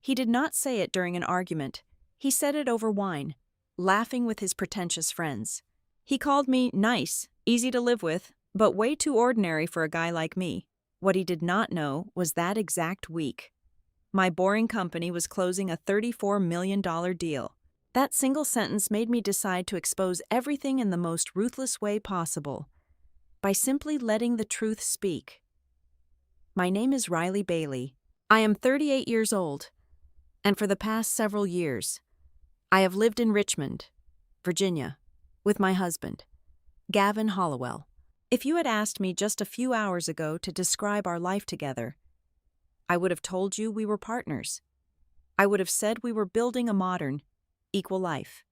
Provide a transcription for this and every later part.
He did not say it during an argument. He said it over wine, laughing with his pretentious friends. He called me nice, easy to live with, but way too ordinary for a guy like me. What he did not know was that exact week, my boring company was closing a $34 million deal. That single sentence made me decide to expose everything in the most ruthless way possible, by simply letting the truth speak. My name is Riley Bailey. I am 38 years old, and for the past several years, I have lived in Richmond, Virginia, with my husband, Gavin Hollowell. If you had asked me just a few hours ago to describe our life together, I would have told you we were partners. I would have said we were building a modern, equal life,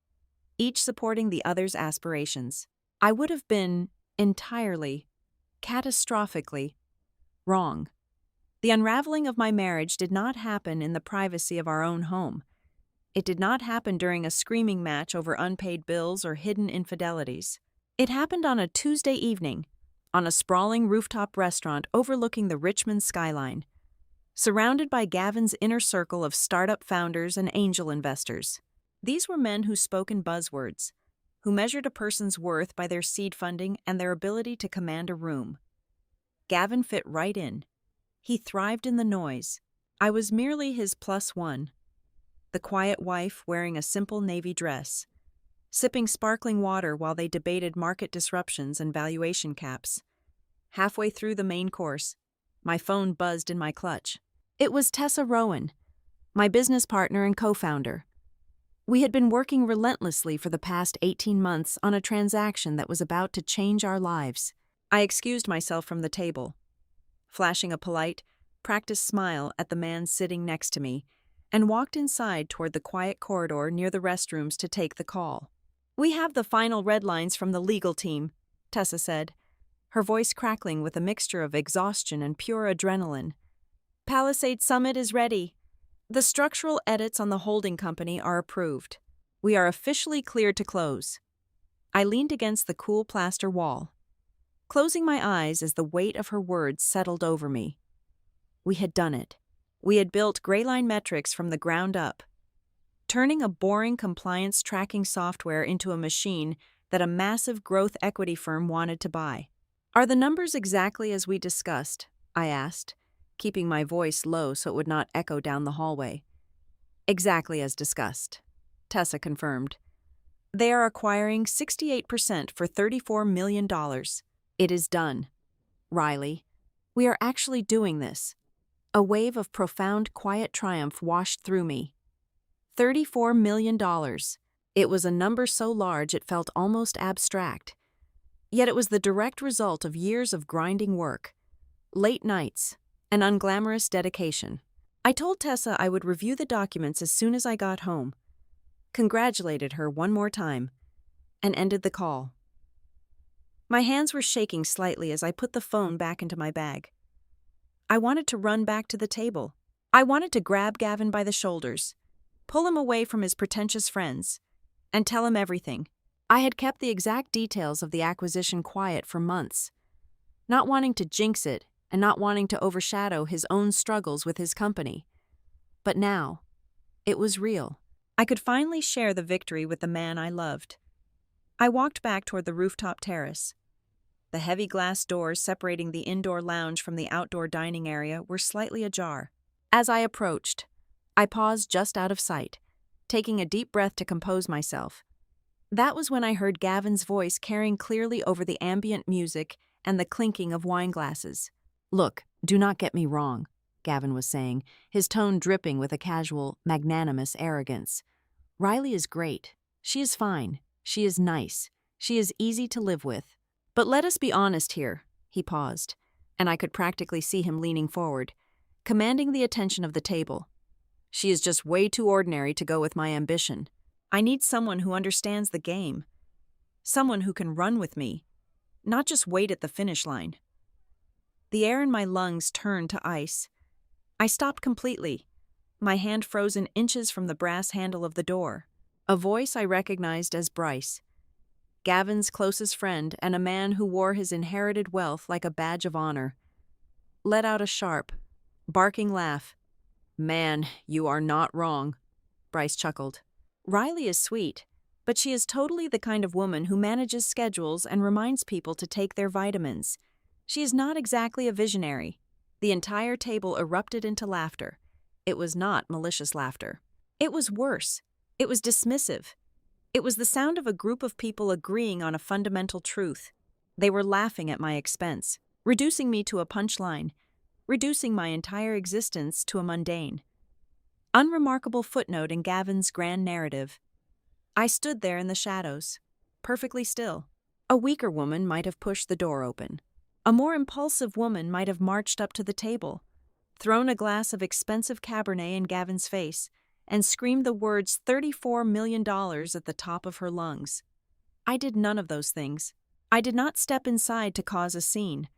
each supporting the other's aspirations. I would have been entirely, catastrophically wrong. The unraveling of my marriage did not happen in the privacy of our own home. It did not happen during a screaming match over unpaid bills or hidden infidelities. It happened on a Tuesday evening, on a sprawling rooftop restaurant overlooking the Richmond skyline, surrounded by Gavin's inner circle of startup founders and angel investors. These were men who spoke in buzzwords, who measured a person's worth by their seed funding and their ability to command a room. Gavin fit right in. He thrived in the noise. I was merely his plus one, the quiet wife wearing a simple navy dress, sipping sparkling water while they debated market disruptions and valuation caps. Halfway through the main course, my phone buzzed in my clutch. It was Tessa Rowan, my business partner and co-founder. We had been working relentlessly for the past 18 months on a transaction that was about to change our lives. I excused myself from the table, flashing a polite, practiced smile at the man sitting next to me, and walked inside toward the quiet corridor near the restrooms to take the call. "We have the final red lines from the legal team," Tessa said, her voice crackling with a mixture of exhaustion and pure adrenaline. "Palisade Summit is ready. The structural edits on the holding company are approved. We are officially cleared to close." I leaned against the cool plaster wall, closing my eyes as the weight of her words settled over me. We had done it. We had built Greyline Metrics from the ground up, turning a boring compliance tracking software into a machine that a massive growth equity firm wanted to buy. "Are the numbers exactly as we discussed?" I asked, keeping my voice low so it would not echo down the hallway. "Exactly as discussed," Tessa confirmed. "They are acquiring 68% for $34 million. It is done. Riley, we are actually doing this." A wave of profound, quiet triumph washed through me. $34 million. It was a number so large it felt almost abstract. Yet it was the direct result of years of grinding work, late nights, and unglamorous dedication. I told Tessa I would review the documents as soon as I got home, congratulated her one more time, and ended the call. My hands were shaking slightly as I put the phone back into my bag. I wanted to run back to the table. I wanted to grab Gavin by the shoulders, pull him away from his pretentious friends, and tell him everything. I had kept the exact details of the acquisition quiet for months, not wanting to jinx it and not wanting to overshadow his own struggles with his company. But now, it was real. I could finally share the victory with the man I loved. I walked back toward the rooftop terrace. The heavy glass doors separating the indoor lounge from the outdoor dining area were slightly ajar. As I approached, I paused just out of sight, taking a deep breath to compose myself. That was when I heard Gavin's voice carrying clearly over the ambient music and the clinking of wine glasses. "Look, do not get me wrong," Gavin was saying, his tone dripping with a casual, magnanimous arrogance. "Riley is great. She is fine. She is nice. She is easy to live with. But let us be honest here." He paused, and I could practically see him leaning forward, commanding the attention of the table. "She is just way too ordinary to go with my ambition. I need someone who understands the game, someone who can run with me, not just wait at the finish line." The air in my lungs turned to ice. I stopped completely, my hand frozen inches from the brass handle of the door. A voice I recognized as Bryce, Gavin's closest friend and a man who wore his inherited wealth like a badge of honor, let out a sharp, barking laugh. Man, you are not wrong, Bryce chuckled. Riley is sweet, but she is totally the kind of woman who manages schedules and reminds people to take their vitamins. She is not exactly a visionary. The entire table erupted into laughter. It was not malicious laughter. It was worse. It was dismissive. It was the sound of a group of people agreeing on a fundamental truth. They were laughing at my expense, reducing me to a punchline, reducing my entire existence to a mundane, unremarkable footnote in Gavin's grand narrative. I stood there in the shadows, perfectly still. A weaker woman might have pushed the door open. A more impulsive woman might have marched up to the table, thrown a glass of expensive Cabernet in Gavin's face, and screamed the words $34 million at the top of her lungs. I did none of those things. I did not step inside to cause a scene.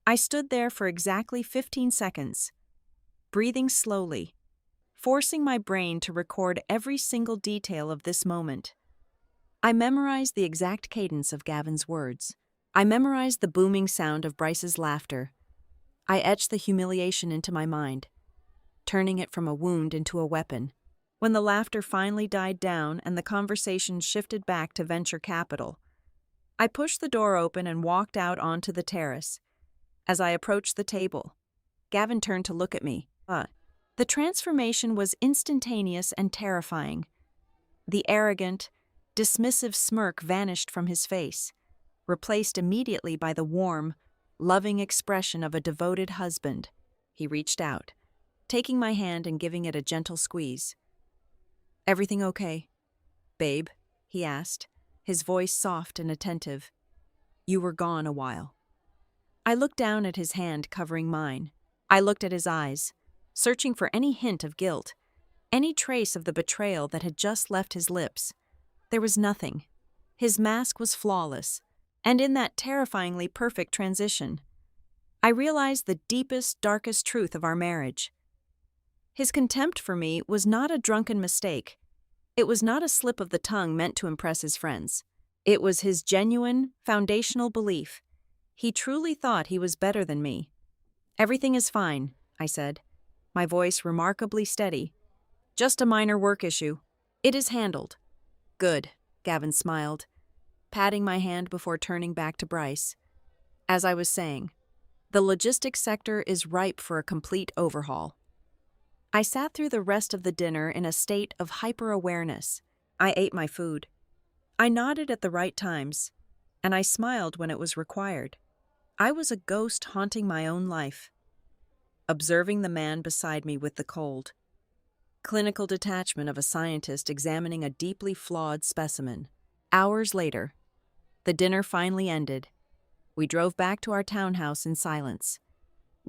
I stood there for exactly 15 seconds, breathing slowly, forcing my brain to record every single detail of this moment. I memorized the exact cadence of Gavin's words. I memorized the booming sound of Bryce's laughter. I etched the humiliation into my mind, turning it from a wound into a weapon. When the laughter finally died down and the conversation shifted back to venture capital, I pushed the door open and walked out onto the terrace. As I approached the table, Gavin turned to look at me. The transformation was instantaneous and terrifying. The arrogant, dismissive smirk vanished from his face, replaced immediately by the warm, loving expression of a devoted husband. He reached out, taking my hand and giving it a gentle squeeze. "Everything okay, babe?" he asked, his voice soft and attentive. "You were gone a while." I looked down at his hand covering mine. I looked at his eyes, searching for any hint of guilt, any trace of the betrayal that had just left his lips. There was nothing. His mask was flawless, and in that terrifyingly perfect transition, I realized the deepest, darkest truth of our marriage. His contempt for me was not a drunken mistake. It was not a slip of the tongue meant to impress his friends. It was his genuine, foundational belief. He truly thought he was better than me. "Everything is fine," I said, my voice remarkably steady. "Just a minor work issue. It is handled." "Good," Gavin smiled, patting my hand before turning back to Bryce. "As I was saying, the logistics sector is ripe for a complete overhaul." I sat through the rest of the dinner in a state of hyper-awareness. I ate my food. I nodded at the right times, and I smiled when it was required. I was a ghost haunting my own life, observing the man beside me with the cold, clinical detachment of a scientist examining a deeply flawed specimen. Hours later, the dinner finally ended. We drove back to our townhouse in silence.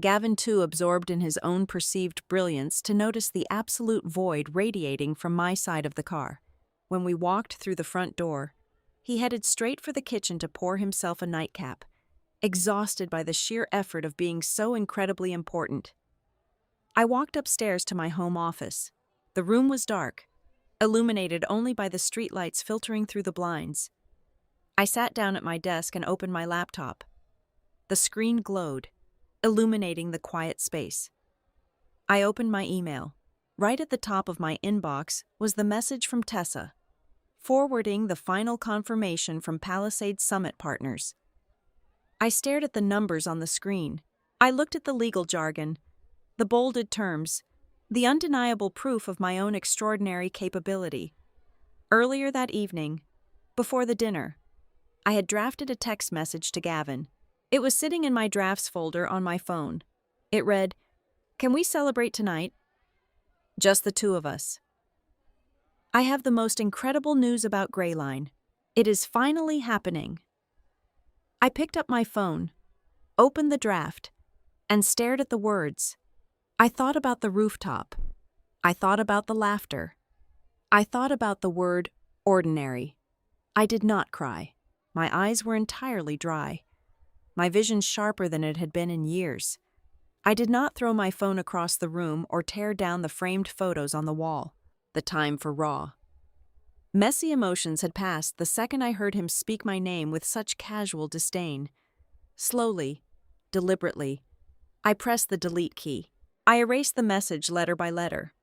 Gavin, too, absorbed in his own perceived brilliance to notice the absolute void radiating from my side of the car. When we walked through the front door, he headed straight for the kitchen to pour himself a nightcap, exhausted by the sheer effort of being so incredibly important. I walked upstairs to my home office. The room was dark, illuminated only by the streetlights filtering through the blinds. I sat down at my desk and opened my laptop. The screen glowed, illuminating the quiet space. I opened my email. Right at the top of my inbox was the message from Tessa, forwarding the final confirmation from Palisade Summit Partners. I stared at the numbers on the screen. I looked at the legal jargon, the bolded terms, the undeniable proof of my own extraordinary capability. Earlier that evening, before the dinner, I had drafted a text message to Gavin. It was sitting in my drafts folder on my phone. It read, "Can we celebrate tonight? Just the two of us. I have the most incredible news about Greyline. It is finally happening." I picked up my phone, opened the draft, and stared at the words. I thought about the rooftop. I thought about the laughter. I thought about the word ordinary. I did not cry. My eyes were entirely dry, my vision sharper than it had been in years. I did not throw my phone across the room or tear down the framed photos on the wall. The time for raw, messy emotions had passed the second I heard him speak my name with such casual disdain. Slowly, deliberately, I pressed the delete key. I erased the message letter by letter,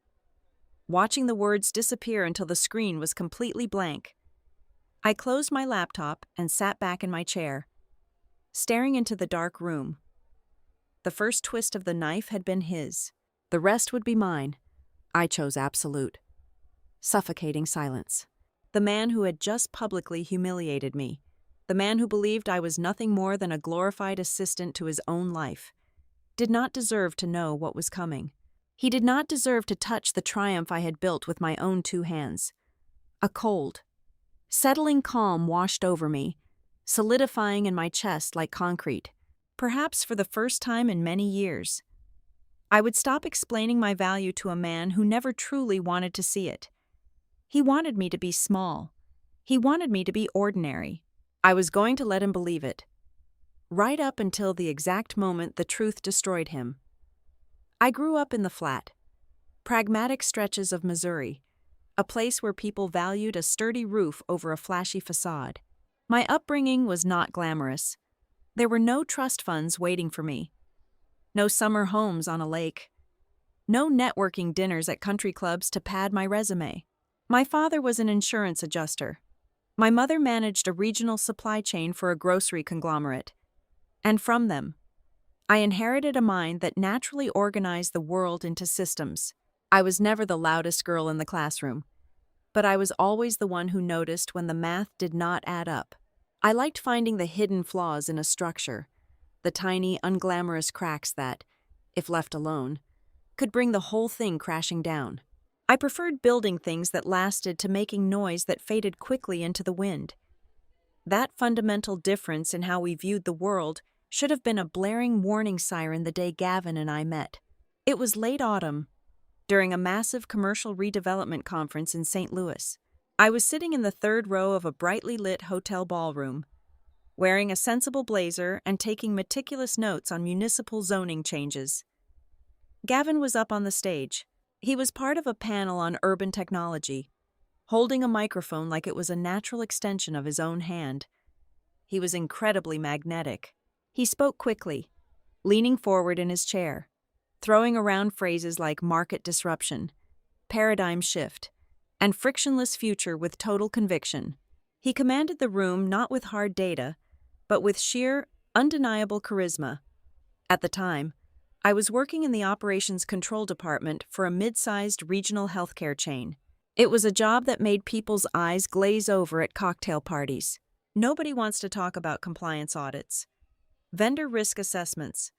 watching the words disappear until the screen was completely blank. I closed my laptop and sat back in my chair, staring into the dark room. The first twist of the knife had been his. The rest would be mine. I chose absolute, suffocating silence. The man who had just publicly humiliated me. The man who believed I was nothing more than a glorified assistant to his own life, did not deserve to know what was coming. He did not deserve to touch the triumph I had built with my own 2 hands. A cold, settling calm washed over me, solidifying in my chest like concrete. Perhaps for the first time in many years, I would stop explaining my value to a man who never truly wanted to see it. He wanted me to be small. He wanted me to be ordinary. I was going to let him believe it, right up until the exact moment the truth destroyed him. I grew up in the flat, pragmatic stretches of Missouri, a place where people valued a sturdy roof over a flashy facade. My upbringing was not glamorous. There were no trust funds waiting for me, no summer homes on a lake, no networking dinners at country clubs to pad my resume. My father was an insurance adjuster. My mother managed a regional supply chain for a grocery conglomerate. And from them, I inherited a mind that naturally organized the world into systems. I was never the loudest girl in the classroom, but I was always the one who noticed when the math did not add up. I liked finding the hidden flaws in a structure, the tiny, unglamorous cracks that, if left alone, could bring the whole thing crashing down. I preferred building things that lasted to making noise that faded quickly into the wind. That fundamental difference in how we viewed the world should have been a blaring warning siren the day Gavin and I met. It was late autumn, during a massive commercial redevelopment conference in St. Louis. I was sitting in the 3rd row of a brightly lit hotel ballroom, wearing a sensible blazer and taking meticulous notes on municipal zoning changes. Gavin was up on the stage. He was part of a panel on urban technology, holding a microphone like it was a natural extension of his own hand. He was incredibly magnetic. He spoke quickly, leaning forward in his chair, throwing around phrases like market disruption, paradigm shift, and frictionless future with total conviction. He commanded the room not with hard data, but with sheer, undeniable charisma. At the time, I was working in the operations control department for a mid-sized regional healthcare chain. It was a job that made people's eyes glaze over at cocktail parties. Nobody wants to talk about compliance audits, vendor risk assessments,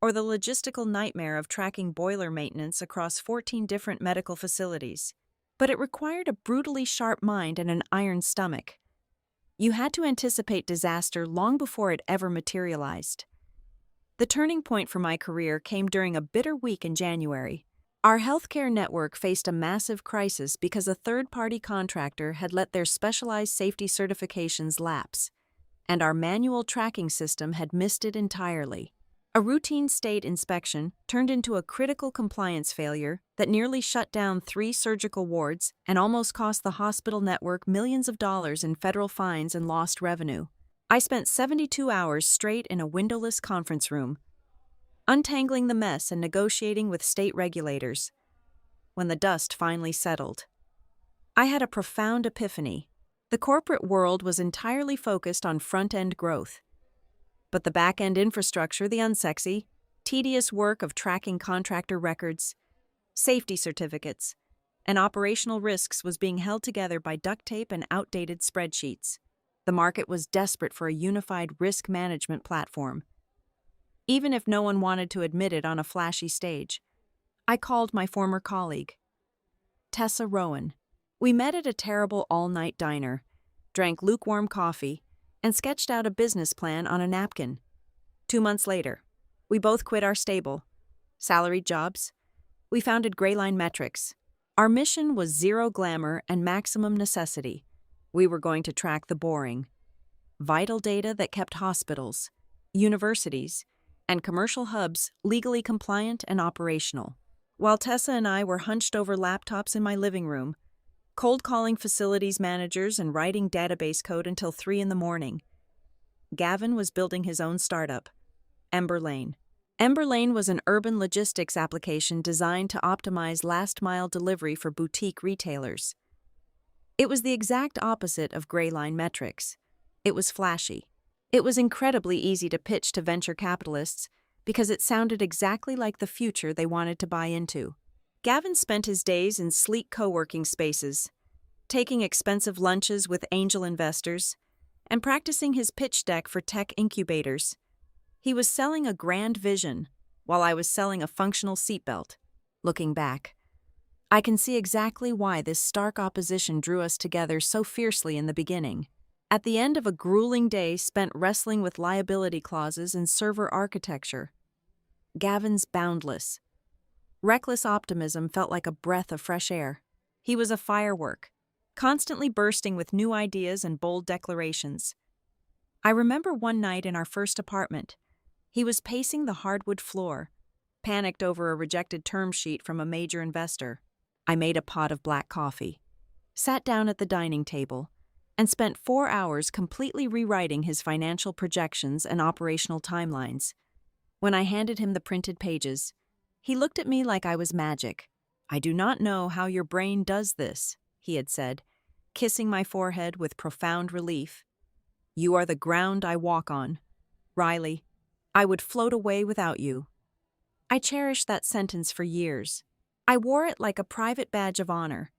or the logistical nightmare of tracking boiler maintenance across 14 different medical facilities. But it required a brutally sharp mind and an iron stomach. You had to anticipate disaster long before it ever materialized. The turning point for my career came during a bitter week in January. Our healthcare network faced a massive crisis because a third-party contractor had let their specialized safety certifications lapse, and our manual tracking system had missed it entirely. A routine state inspection turned into a critical compliance failure that nearly shut down 3 surgical wards and almost cost the hospital network millions of dollars in federal fines and lost revenue. I spent 72 hours straight in a windowless conference room, untangling the mess and negotiating with state regulators. When the dust finally settled, I had a profound epiphany. The corporate world was entirely focused on front-end growth, but the back-end infrastructure, the unsexy, tedious work of tracking contractor records, safety certificates, and operational risks was being held together by duct tape and outdated spreadsheets. The market was desperate for a unified risk management platform. Even if no one wanted to admit it on a flashy stage, I called my former colleague, Tessa Rowan. We met at a terrible all-night diner, drank lukewarm coffee, and sketched out a business plan on a napkin. 2 months later, we both quit our stable, salaried jobs. We founded Greyline Metrics. Our mission was zero glamour and maximum necessity. We were going to track the boring, vital data that kept hospitals, universities, and commercial hubs legally compliant and operational. While Tessa and I were hunched over laptops in my living room, cold calling facilities managers and writing database code until 3 in the morning, Gavin was building his own startup, Ember Lane. Ember Lane was an urban logistics application designed to optimize last-mile delivery for boutique retailers. It was the exact opposite of Gray Line Metrics. It was flashy. It was incredibly easy to pitch to venture capitalists because it sounded exactly like the future they wanted to buy into. Gavin spent his days in sleek co-working spaces, taking expensive lunches with angel investors, and practicing his pitch deck for tech incubators. He was selling a grand vision, while I was selling a functional seatbelt. Looking back, I can see exactly why this stark opposition drew us together so fiercely in the beginning. At the end of a grueling day spent wrestling with liability clauses and server architecture, Gavin's boundless, reckless optimism felt like a breath of fresh air. He was a firework, constantly bursting with new ideas and bold declarations. I remember one night in our first apartment, he was pacing the hardwood floor, panicked over a rejected term sheet from a major investor. I made a pot of black coffee, sat down at the dining table, and spent 4 hours completely rewriting his financial projections and operational timelines. When I handed him the printed pages, he looked at me like I was magic. "I do not know how your brain does this," he had said, kissing my forehead with profound relief. "You are the ground I walk on. Riley, I would float away without you." I cherished that sentence for years. I wore it like a private badge of honor.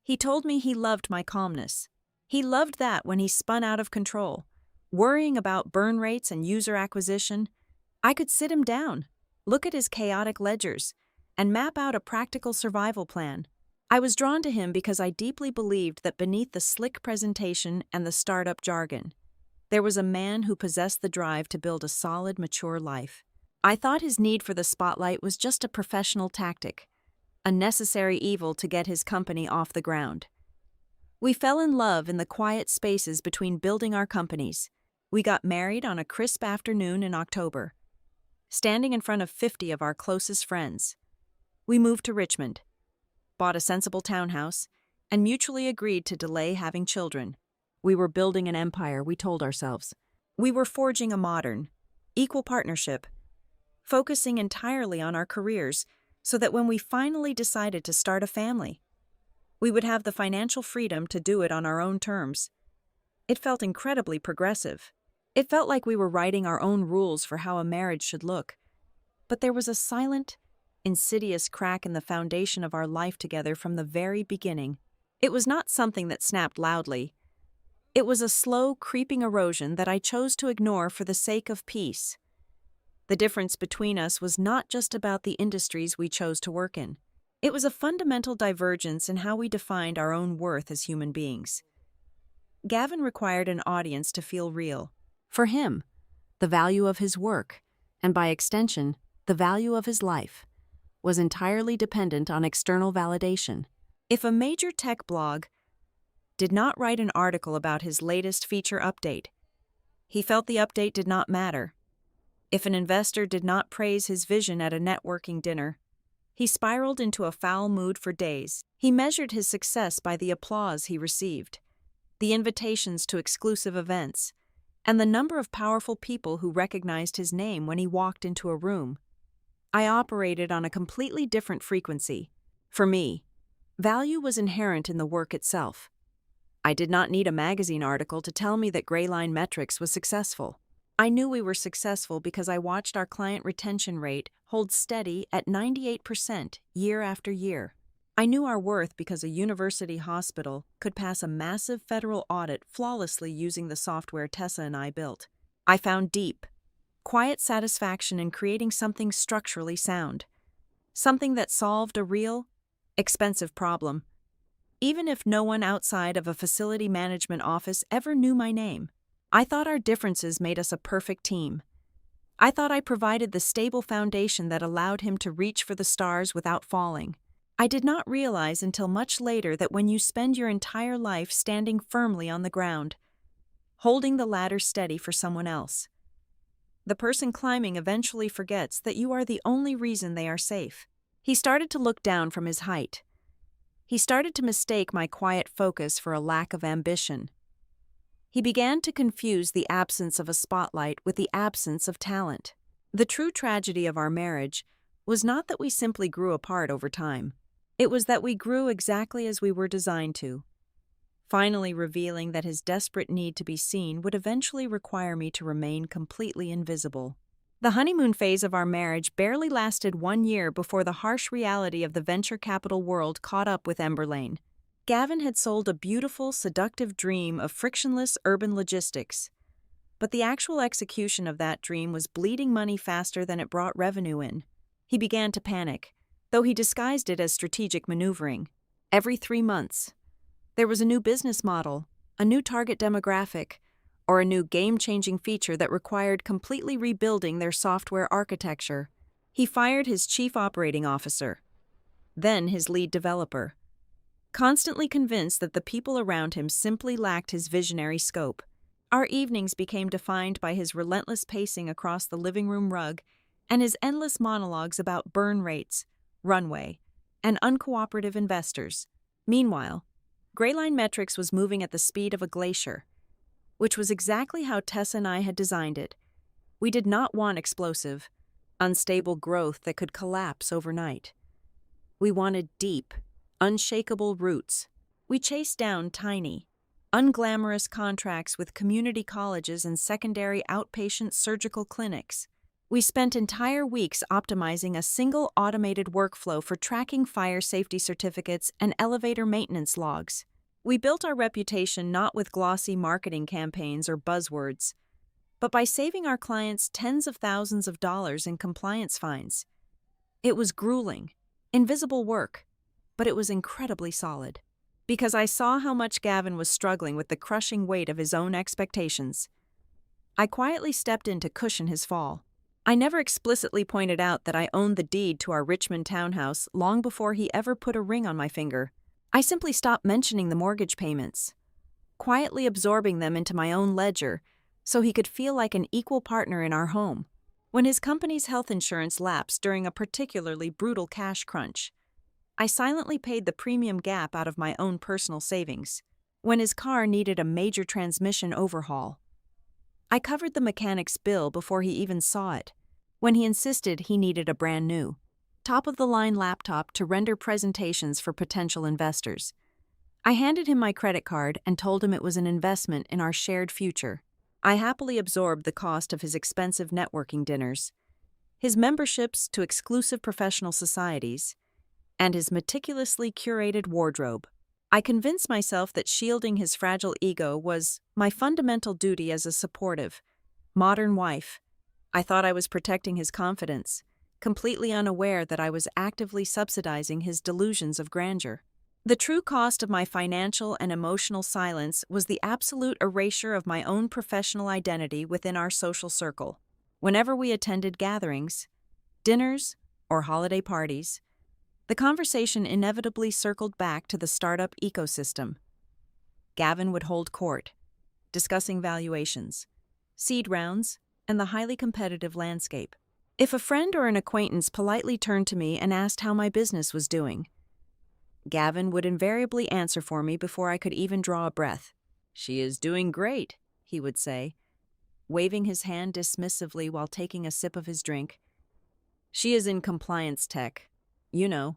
He told me he loved my calmness. He loved that when he spun out of control, worrying about burn rates and user acquisition, I could sit him down, look at his chaotic ledgers, and map out a practical survival plan. I was drawn to him because I deeply believed that beneath the slick presentation and the startup jargon, there was a man who possessed the drive to build a solid, mature life. I thought his need for the spotlight was just a professional tactic, a necessary evil to get his company off the ground. We fell in love in the quiet spaces between building our companies. We got married on a crisp afternoon in October, standing in front of 50 of our closest friends. We moved to Richmond, bought a sensible townhouse, and mutually agreed to delay having children. We were building an empire, we told ourselves. We were forging a modern, equal partnership, focusing entirely on our careers so that when we finally decided to start a family, we would have the financial freedom to do it on our own terms. It felt incredibly progressive. It felt like we were writing our own rules for how a marriage should look. But there was a silent, insidious crack in the foundation of our life together from the very beginning. It was not something that snapped loudly. It was a slow, creeping erosion that I chose to ignore for the sake of peace. The difference between us was not just about the industries we chose to work in. It was a fundamental divergence in how we defined our own worth as human beings. Gavin required an audience to feel real. For him, the value of his work, and by extension, the value of his life, was entirely dependent on external validation. If a major tech blog did not write an article about his latest feature update, he felt the update did not matter. If an investor did not praise his vision at a networking dinner, he spiraled into a foul mood for days. He measured his success by the applause he received, the invitations to exclusive events, and the number of powerful people who recognized his name when he walked into a room. I operated on a completely different frequency. For me, value was inherent in the work itself. I did not need a magazine article to tell me that Gray Line Metrics was successful. I knew we were successful because I watched our client retention rate hold steady at 98% year after year. I knew our worth because a university hospital could pass a massive federal audit flawlessly using the software Tessa and I built. I found deep, quiet satisfaction in creating something structurally sound, something that solved a real, expensive problem, even if no one outside of a facility management office ever knew my name. I thought our differences made us a perfect team. I thought I provided the stable foundation that allowed him to reach for the stars without falling. I did not realize until much later that when you spend your entire life standing firmly on the ground, holding the ladder steady for someone else, the person climbing eventually forgets that you are the only reason they are safe. He started to look down from his height. He started to mistake my quiet focus for a lack of ambition. He began to confuse the absence of a spotlight with the absence of talent. The true tragedy of our marriage was not that we simply grew apart over time. It was that we grew exactly as we were designed to, finally revealing that his desperate need to be seen would eventually require me to remain completely invisible. The honeymoon phase of our marriage barely lasted 1 year before the harsh reality of the venture capital world caught up with Emberlane. Gavin had sold a beautiful, seductive dream of frictionless urban logistics, but the actual execution of that dream was bleeding money faster than it brought revenue in. He began to panic, though he disguised it as strategic maneuvering. Every 3 months, there was a new business model, a new target demographic, or a new game-changing feature that required completely rebuilding their software architecture. He fired his chief operating officer, then his lead developer, constantly convinced that the people around him simply lacked his visionary scope. Our evenings became defined by his relentless pacing across the living room rug and his endless monologues about burn rates, runway, and uncooperative investors. Meanwhile, Greyline Metrics was moving at the speed of a glacier, which was exactly how Tessa and I had designed it. We did not want explosive, unstable growth that could collapse overnight. We wanted deep, unshakable roots. We chased down tiny, unglamorous contracts with community colleges and secondary outpatient surgical clinics. We spent entire weeks optimizing a single automated workflow for tracking fire safety certificates and elevator maintenance logs. We built our reputation not with glossy marketing campaigns or buzzwords, but by saving our clients tens of thousands of dollars in compliance fines. It was grueling, invisible work, but it was incredibly solid. Because I saw how much Gavin was struggling with the crushing weight of his own expectations, I quietly stepped in to cushion his fall. I never explicitly pointed out that I owned the deed to our Richmond townhouse long before he ever put a ring on my finger. I simply stopped mentioning the mortgage payments, quietly absorbing them into my own ledger so he could feel like an equal partner in our home. When his company's health insurance lapsed during a particularly brutal cash crunch, I silently paid the premium gap out of my own personal savings. When his car needed a major transmission overhaul, I covered the mechanic's bill before he even saw it. When he insisted he needed a brand new, top-of-the-line laptop to render presentations for potential investors, I handed him my credit card and told him it was an investment in our shared future. I happily absorbed the cost of his expensive networking dinners, his memberships to exclusive professional societies, and his meticulously curated wardrobe. I convinced myself that shielding his fragile ego was my fundamental duty as a supportive, modern wife. I thought I was protecting his confidence, completely unaware that I was actively subsidizing his delusions of grandeur. The true cost of my financial and emotional silence was the absolute erasure of my own professional identity within our social circle. Whenever we attended gatherings, dinners, or holiday parties, the conversation inevitably circled back to the startup ecosystem. Gavin would hold court, discussing valuations, seed rounds, and the highly competitive landscape. If a friend or an acquaintance politely turned to me and asked how my business was doing, Gavin would invariably answer for me before I could even draw a breath. "She is doing great," he would say, waving his hand dismissively while taking a sip of his drink. "She is in compliance tech. You know,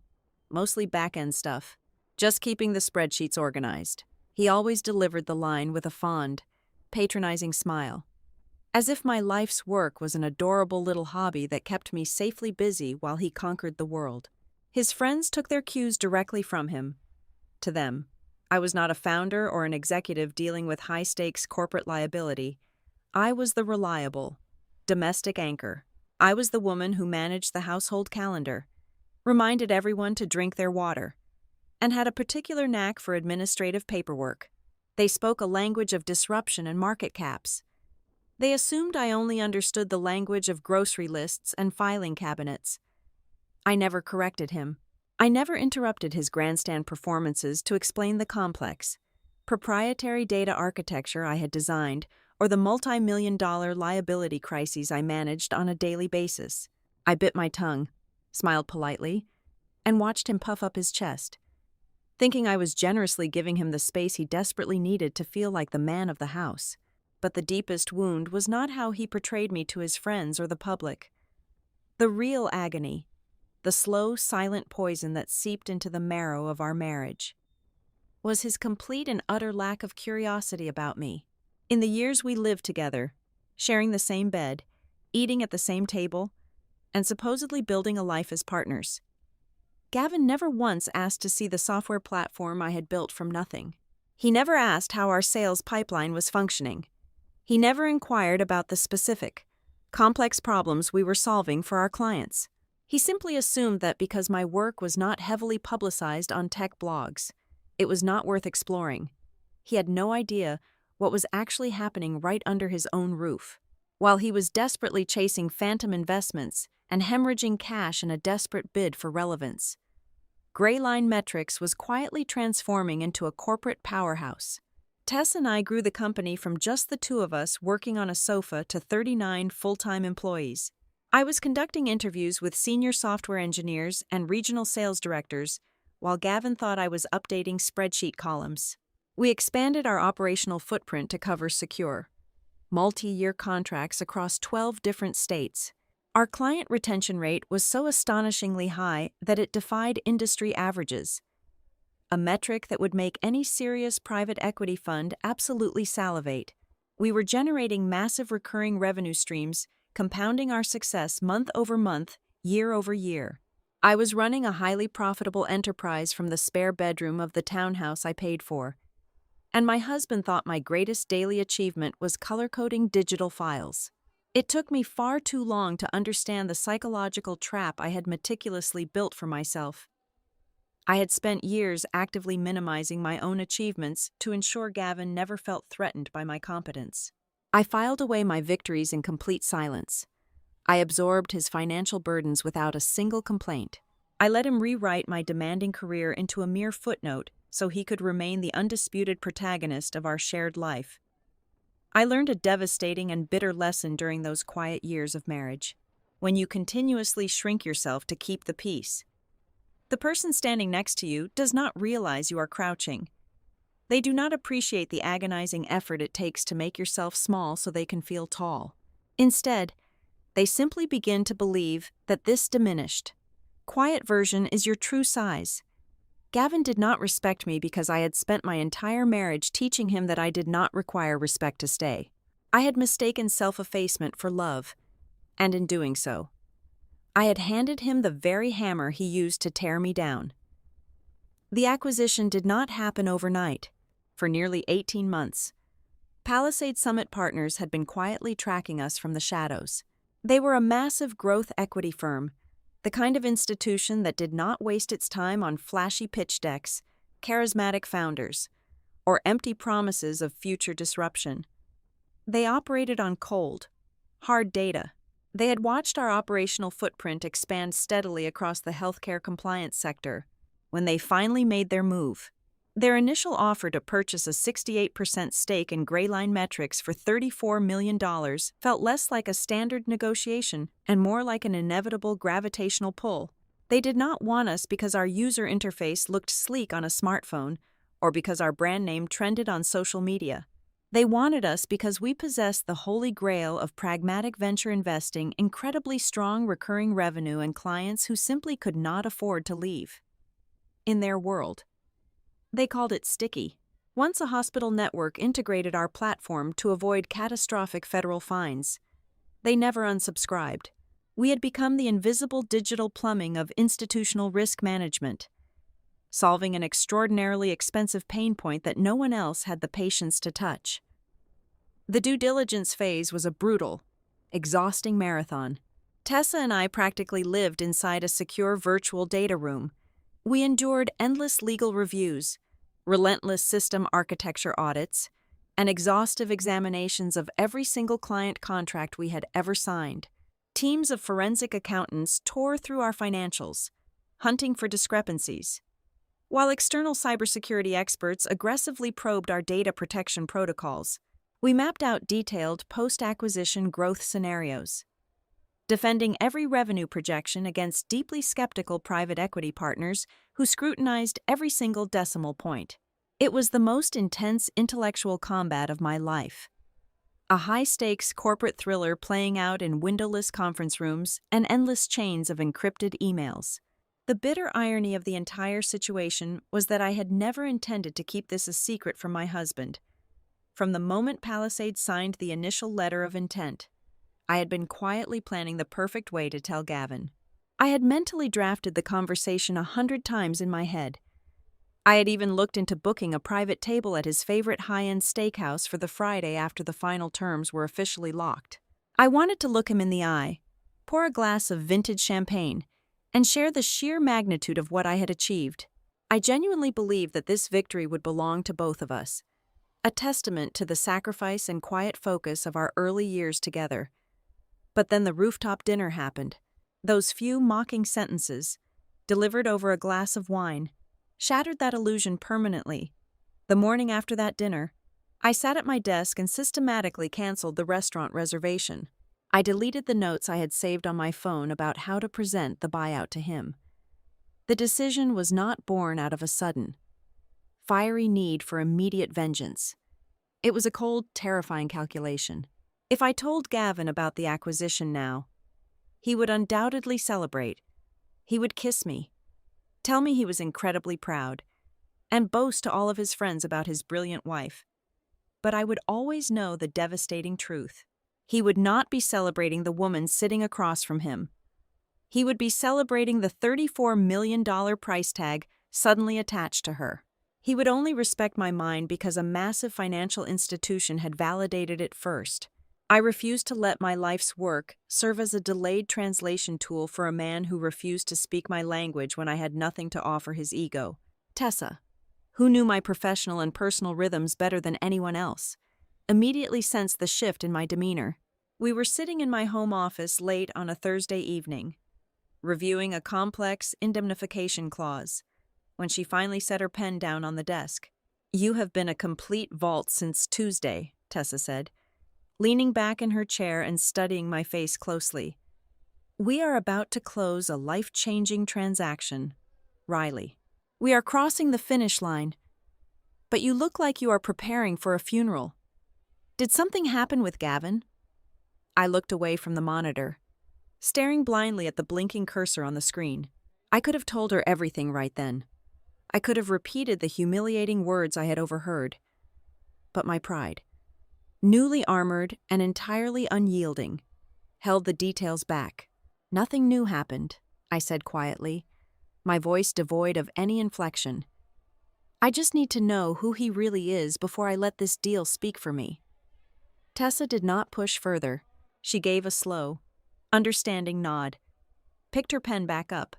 mostly back-end stuff. Just keeping the spreadsheets organized." He always delivered the line with a fond, patronizing smile, as if my life's work was an adorable little hobby that kept me safely busy while he conquered the world. His friends took their cues directly from him. To them, I was not a founder or an executive dealing with high-stakes corporate liability. I was the reliable, domestic anchor. I was the woman who managed the household calendar, reminded everyone to drink their water, and had a particular knack for administrative paperwork. They spoke a language of disruption and market caps. They assumed I only understood the language of grocery lists and filing cabinets. I never corrected him. I never interrupted his grandstand performances to explain the complex, proprietary data architecture I had designed or the multi-million-dollar liability crises I managed on a daily basis. I bit my tongue, smiled politely, and watched him puff up his chest, thinking I was generously giving him the space he desperately needed to feel like the man of the house. But the deepest wound was not how he portrayed me to his friends or the public. The real agony, the slow, silent poison that seeped into the marrow of our marriage, was his complete and utter lack of curiosity about me. In the years we lived together, sharing the same bed, eating at the same table, and supposedly building a life as partners, Gavin never once asked to see the software platform I had built from nothing. He never asked how our sales pipeline was functioning. He never inquired about the specific, complex problems we were solving for our clients. He simply assumed that because my work was not heavily publicized on tech blogs, it was not worth exploring. He had no idea what was actually happening right under his own roof. While he was desperately chasing phantom investments and hemorrhaging cash in a desperate bid for relevance, Grayline Metrics was quietly transforming into a corporate powerhouse. Tess and I grew the company from just the two of us working on a sofa to 39 full-time employees. I was conducting interviews with senior software engineers and regional sales directors, while Gavin thought I was updating spreadsheet columns. We expanded our operational footprint to cover secure, multi-year contracts across 12 different states. Our client retention rate was so astonishingly high that it defied industry averages, a metric that would make any serious private equity fund absolutely salivate. We were generating massive recurring revenue streams, compounding our success month over month, year over year. I was running a highly profitable enterprise from the spare bedroom of the townhouse I paid for, and my husband thought my greatest daily achievement was color-coding digital files. It took me far too long to understand the psychological trap I had meticulously built for myself. I had spent years actively minimizing my own achievements to ensure Gavin never felt threatened by my competence. I filed away my victories in complete silence. I absorbed his financial burdens without a single complaint. I let him rewrite my demanding career into a mere footnote so he could remain the undisputed protagonist of our shared life. I learned a devastating and bitter lesson during those quiet years of marriage. When you continuously shrink yourself to keep the peace, the person standing next to you does not realize you are crouching. They do not appreciate the agonizing effort it takes to make yourself small so they can feel tall. Instead, they simply begin to believe that this diminished, quiet version is your true size. Gavin did not respect me because I had spent my entire marriage teaching him that I did not require respect to stay. I had mistaken self-effacement for love, and in doing so, I had handed him the very hammer he used to tear me down. The acquisition did not happen overnight. For nearly 18 months, Palisade Summit Partners had been quietly tracking us from the shadows. They were a massive growth equity firm, the kind of institution that did not waste its time on flashy pitch decks, charismatic founders, or empty promises of future disruption. They operated on cold, hard data. They had watched our operational footprint expand steadily across the healthcare compliance sector. When they finally made their move, their initial offer to purchase a 68% stake in Grayline Metrics for $34 million felt less like a standard negotiation and more like an inevitable gravitational pull. They did not want us because our user interface looked sleek on a smartphone or because our brand name trended on social media. They wanted us because we possessed the holy grail of pragmatic venture investing, incredibly strong recurring revenue, and clients who simply could not afford to leave. In their world, they called it sticky. Once a hospital network integrated our platform to avoid catastrophic federal fines, they never unsubscribed. We had become the invisible digital plumbing of institutional risk management, solving an extraordinarily expensive pain point that no one else had the patience to touch. The due diligence phase was a brutal, exhausting marathon. Tessa and I practically lived inside a secure virtual data room. We endured endless legal reviews, relentless system architecture audits, and exhaustive examinations of every single client contract we had ever signed. Teams of forensic accountants tore through our financials, hunting for discrepancies, while external cybersecurity experts aggressively probed our data protection protocols. We mapped out detailed post-acquisition growth scenarios, defending every revenue projection against deeply skeptical private equity partners who scrutinized every single decimal point. It was the most intense intellectual combat of my life. A high-stakes corporate thriller playing out in windowless conference rooms and endless chains of encrypted emails. The bitter irony of the entire situation was that I had never intended to keep this a secret from my husband. From the moment Palisade signed the initial letter of intent, I had been quietly planning the perfect way to tell Gavin. I had mentally drafted the conversation 100 times in my head. I had even looked into booking a private table at his favorite high-end steakhouse for the Friday after the final terms were officially locked. I wanted to look him in the eye, pour a glass of vintage champagne, and share the sheer magnitude of what I had achieved. I genuinely believed that this victory would belong to both of us, a testament to the sacrifice and quiet focus of our early years together. But then the rooftop dinner happened. Those few mocking sentences, delivered over a glass of wine, shattered that illusion permanently. The morning after that dinner, I sat at my desk and systematically canceled the restaurant reservation. I deleted the notes I had saved on my phone about how to present the buyout to him. The decision was not born out of a sudden, fiery need for immediate vengeance. It was a cold, terrifying calculation. If I told Gavin about the acquisition now, he would undoubtedly celebrate. He would kiss me, tell me he was incredibly proud, and boast to all of his friends about his brilliant wife. But I would always know the devastating truth. He would not be celebrating the woman sitting across from him. He would be celebrating the $34 million price tag suddenly attached to her. He would only respect my mind because a massive financial institution had validated it first. I refused to let my life's work serve as a delayed translation tool for a man who refused to speak my language when I had nothing to offer his ego. Tessa, who knew my professional and personal rhythms better than anyone else, immediately sensed the shift in my demeanor. We were sitting in my home office late on a Thursday evening, reviewing a complex indemnification clause, when she finally set her pen down on the desk. "You have been a complete vault since Tuesday," Tessa said, leaning back in her chair and studying my face closely. "We are about to close a life-changing transaction, Riley. We are crossing the finish line, but you look like you are preparing for a funeral. Did something happen with Gavin?" I looked away from the monitor, staring blindly at the blinking cursor on the screen. I could have told her everything right then. I could have repeated the humiliating words I had overheard. But my pride, newly armored and entirely unyielding, held the details back. "Nothing new happened," I said quietly, my voice devoid of any inflection. "I just need to know who he really is before I let this deal speak for me." Tessa did not push further. She gave a slow, understanding nod, picked her pen back up,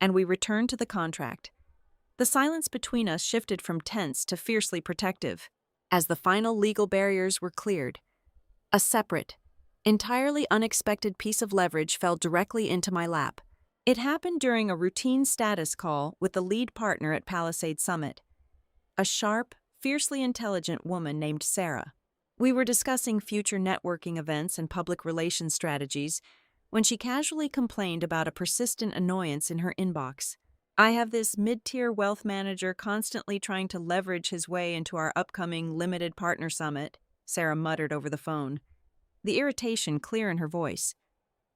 and we returned to the contract. The silence between us shifted from tense to fiercely protective. As the final legal barriers were cleared, a separate, entirely unexpected piece of leverage fell directly into my lap. It happened during a routine status call with the lead partner at Palisade Summit, a sharp, fiercely intelligent woman named Sarah. We were discussing future networking events and public relations strategies when she casually complained about a persistent annoyance in her inbox. "I have this mid-tier wealth manager constantly trying to leverage his way into our upcoming limited partner summit," Sarah muttered over the phone, the irritation clear in her voice.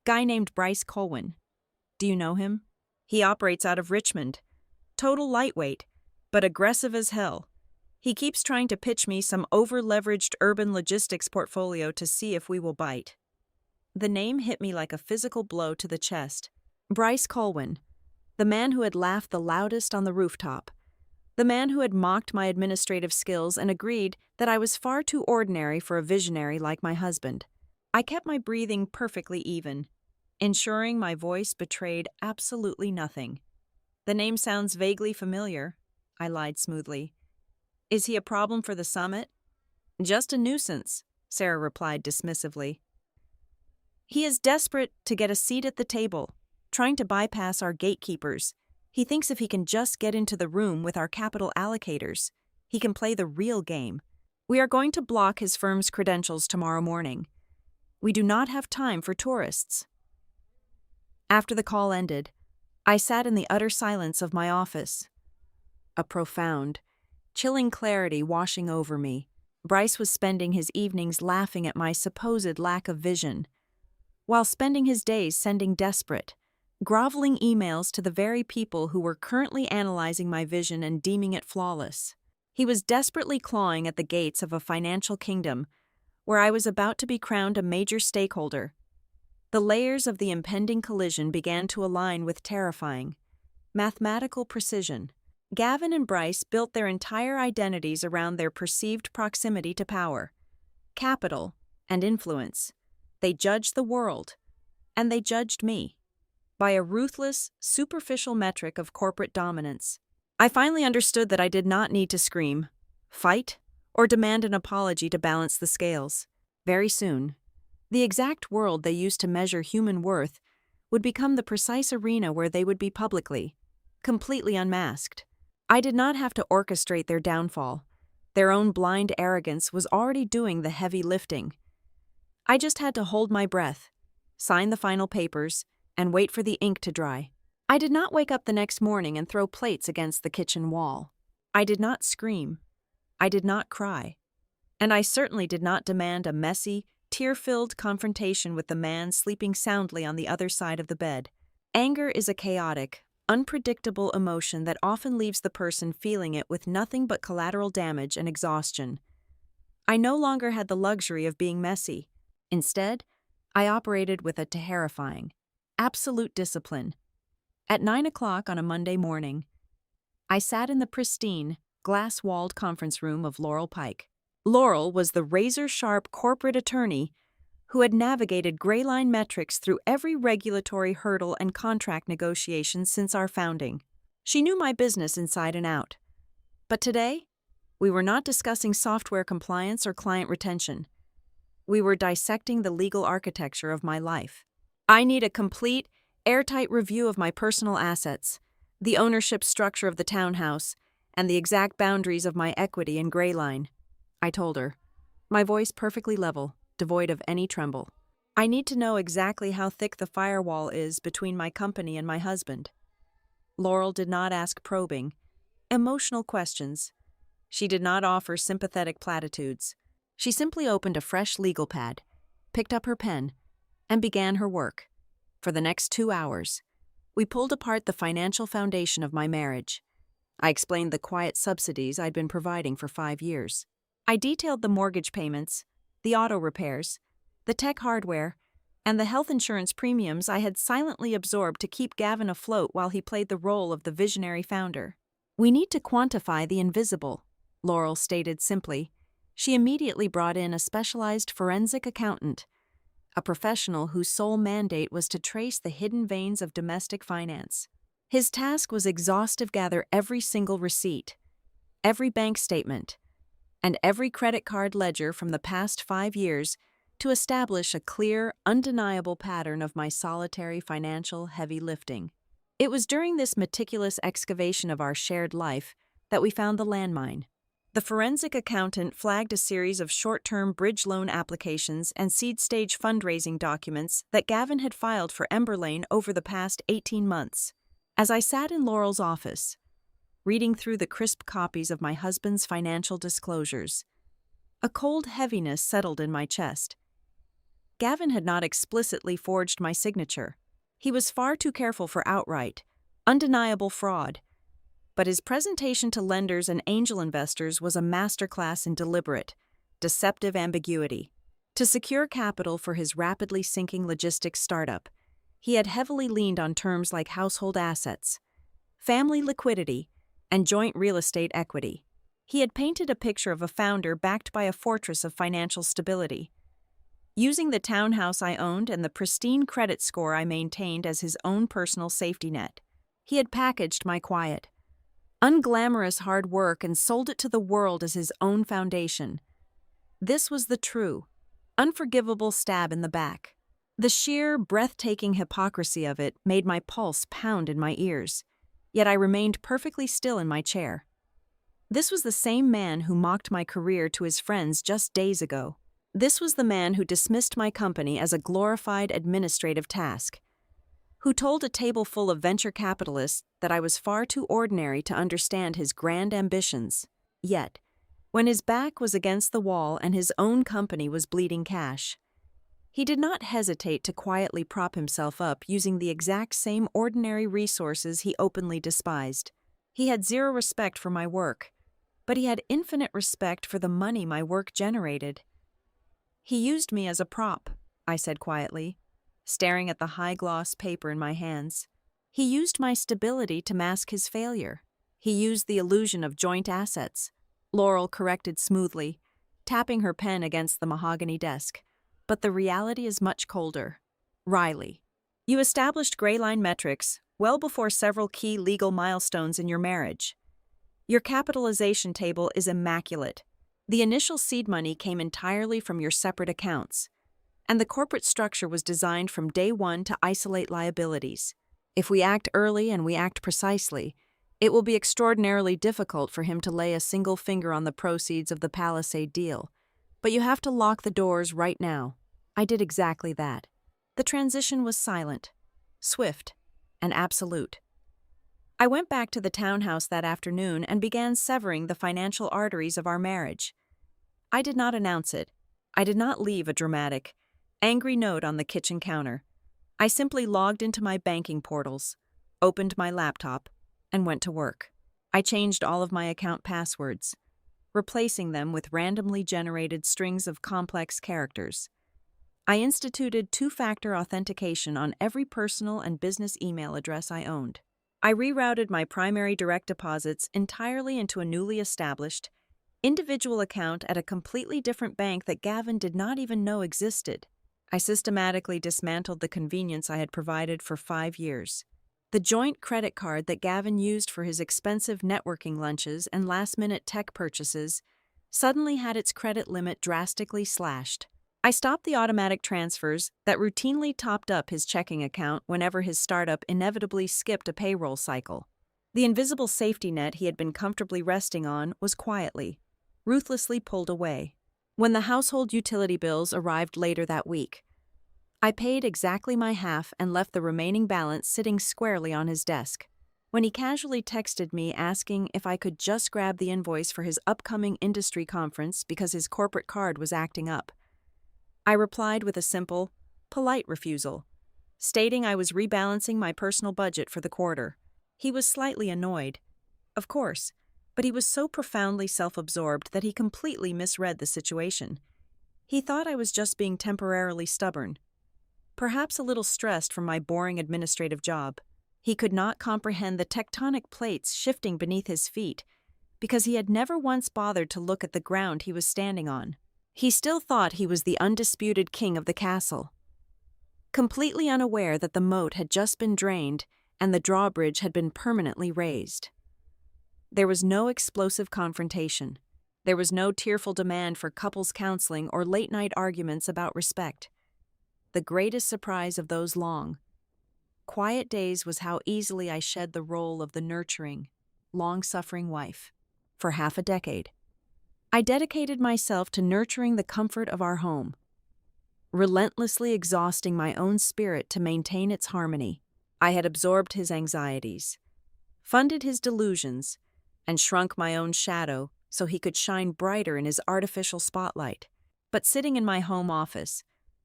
"Guy named Bryce Colwyn. Do you know him? He operates out of Richmond. Total lightweight, but aggressive as hell. He keeps trying to pitch me some over-leveraged urban logistics portfolio to see if we will bite." The name hit me like a physical blow to the chest. Bryce Colwyn, the man who had laughed the loudest on the rooftop, the man who had mocked my administrative skills and agreed that I was far too ordinary for a visionary like my husband. I kept my breathing perfectly even, ensuring my voice betrayed absolutely nothing. "The name sounds vaguely familiar," I lied smoothly. "Is he a problem for the summit?" "Just a nuisance," Sarah replied dismissively. "He is desperate to get a seat at the table, trying to bypass our gatekeepers. He thinks if he can just get into the room with our capital allocators, he can play the real game. We are going to block his firm's credentials tomorrow morning. We do not have time for tourists." After the call ended, I sat in the utter silence of my office, a profound, chilling clarity washing over me. Bryce was spending his evenings laughing at my supposed lack of vision, while spending his days sending desperate, groveling emails to the very people who were currently analyzing my vision and deeming it flawless. He was desperately clawing at the gates of a financial kingdom where I was about to be crowned a major stakeholder. The layers of the impending collision began to align with terrifying, mathematical precision. Gavin and Bryce built their entire identities around their perceived proximity to power, capital, and influence. They judged the world, and they judged me, by a ruthless, superficial metric of corporate dominance. I finally understood that I did not need to scream, fight, or demand an apology to balance the scales. Very soon, the exact world they used to measure human worth would become the precise arena where they would be publicly, completely unmasked. I did not have to orchestrate their downfall. Their own blind arrogance was already doing the heavy lifting. I just had to hold my breath, sign the final papers, and wait for the ink to dry. I did not wake up the next morning and throw plates against the kitchen wall. I did not scream. I did not cry. And I certainly did not demand a messy, tear-filled confrontation with the man sleeping soundly on the other side of the bed. Anger is a chaotic, unpredictable emotion that often leaves the person feeling it with nothing but collateral damage and exhaustion. I no longer had the luxury of being messy. Instead, I operated with a terrifying, absolute discipline. At 9 o'clock on a Monday morning, I sat in the pristine, glass-walled conference room of Laurel Pike. Laurel was the razor-sharp corporate attorney who had navigated gray-line metrics through every regulatory hurdle and contract negotiation since our founding. She knew my business inside and out. But today, we were not discussing software compliance or client retention. We were dissecting the legal architecture of my life. I need a complete, airtight review of my personal assets, the ownership structure of the townhouse, and the exact boundaries of my equity in Grayline, I told her, my voice perfectly level, devoid of any tremble. I need to know exactly how thick the firewall is between my company and my husband. Laurel did not ask probing, emotional questions. She did not offer sympathetic platitudes. She simply opened a fresh legal pad, picked up her pen, and began her work. For the next 2 hours, we pulled apart the financial foundation of my marriage. I explained the quiet subsidies I'd been providing for 5 years. I detailed the mortgage payments, the auto repairs, the tech hardware, and the health insurance premiums I had silently absorbed to keep Gavin afloat while he played the role of the visionary founder. We need to quantify the invisible, Laurel stated simply. She immediately brought in a specialized forensic accountant, a professional whose sole mandate was to trace the hidden veins of domestic finance. His task was exhaustive: gather every single receipt, every bank statement, and every credit card ledger from the past 5 years to establish a clear, undeniable pattern of my solitary financial heavy lifting. It was during this meticulous excavation of our shared life that we found the landmine. The forensic accountant flagged a series of short-term bridge loan applications and seed-stage fundraising documents that Gavin had filed for Emberlane over the past 18 months. As I sat in Laurel's office, reading through the crisp copies of my husband's financial disclosures, a cold heaviness settled in my chest. Gavin had not explicitly forged my signature. He was far too careful for outright, undeniable fraud. But his presentation to lenders and angel investors was a masterclass in deliberate, deceptive ambiguity. To secure capital for his rapidly sinking logistics startup, he had heavily leaned on terms like household assets, family liquidity, and joint real estate equity. He had painted a picture of a founder backed by a fortress of financial stability. Using the townhouse I owned and the pristine credit score I maintained as his own personal safety net, he had packaged my quiet, unglamorous hard work and sold it to the world as his own foundation. This was the true, unforgivable stab in the back. The sheer, breathtaking hypocrisy of it made my pulse pound in my ears, yet I remained perfectly still in my chair. This was the same man who mocked my career to his friends just days ago. This was the man who dismissed my company as a glorified administrative task, who told a table full of venture capitalists that I was far too ordinary to understand his grand ambitions. Yet, when his back was against the wall and his own company was bleeding cash. He did not hesitate to quietly prop himself up using the exact same ordinary resources he openly despised. He had zero respect for my work, but he had infinite respect for the money my work generated. "He used me as a prop," I said quietly, staring at the high-gloss paper in my hands. "He used my stability to mask his failure. He used the illusion of joint assets," Laurel corrected smoothly, tapping her pen against the mahogany desk. "But the reality is much colder. Riley, you established gray line metrics well before several key legal milestones in your marriage. Your capitalization table is immaculate. The initial seed money came entirely from your separate accounts, and the corporate structure was designed from day one to isolate liabilities. If we act early and we act precisely, it will be extraordinarily difficult for him to lay a single finger on the proceeds of the Palisade deal. But you have to lock the doors right now." I did exactly that. The transition was silent, swift, and absolute. I went back to the townhouse that afternoon and began severing the financial arteries of our marriage. I did not announce it. I did not leave a dramatic, angry note on the kitchen counter. I simply logged into my banking portals, opened my laptop, and went to work. I changed all of my account passwords, replacing them with randomly generated strings of complex characters. I instituted two-factor authentication on every personal and business email address I owned. I rerouted my primary direct deposits entirely into a newly established, individual account at a completely different bank that Gavin did not even know existed. I systematically dismantled the convenience I had provided for 5 years. The joint credit card that Gavin used for his expensive networking lunches and last-minute tech purchases suddenly had its credit limit drastically slashed. I stopped the automatic transfers that routinely topped up his checking account whenever his startup inevitably skipped a payroll cycle. The invisible safety net he had been comfortably resting on was quietly, ruthlessly pulled away. When the household utility bills arrived later that week, I paid exactly my half and left the remaining balance sitting squarely on his desk. When he casually texted me asking if I could just grab the invoice for his upcoming industry conference because his corporate card was acting up, I replied with a simple, polite refusal, stating I was rebalancing my personal budget for the quarter. He was slightly annoyed, of course, but he was so profoundly self-absorbed that he completely misread the situation. He thought I was just being temporarily stubborn, perhaps a little stressed from my boring administrative job. He could not comprehend the tectonic plates shifting beneath his feet because he had never once bothered to look at the ground he was standing on. He still thought he was the undisputed king of the castle, completely unaware that the moat had just been drained and the drawbridge had been permanently raised. There was no explosive confrontation. There was no tearful demand for couples counseling or late-night arguments about respect. The greatest surprise of those long, quiet days was how easily I shed the role of the nurturing, long-suffering wife. For half a decade, I dedicated myself to nurturing the comfort of our home, relentlessly exhausting my own spirit to maintain its harmony. I had absorbed his anxieties, funded his delusions, and shrunk my own shadow so he could shine brighter in his artificial spotlight. But sitting in my home office,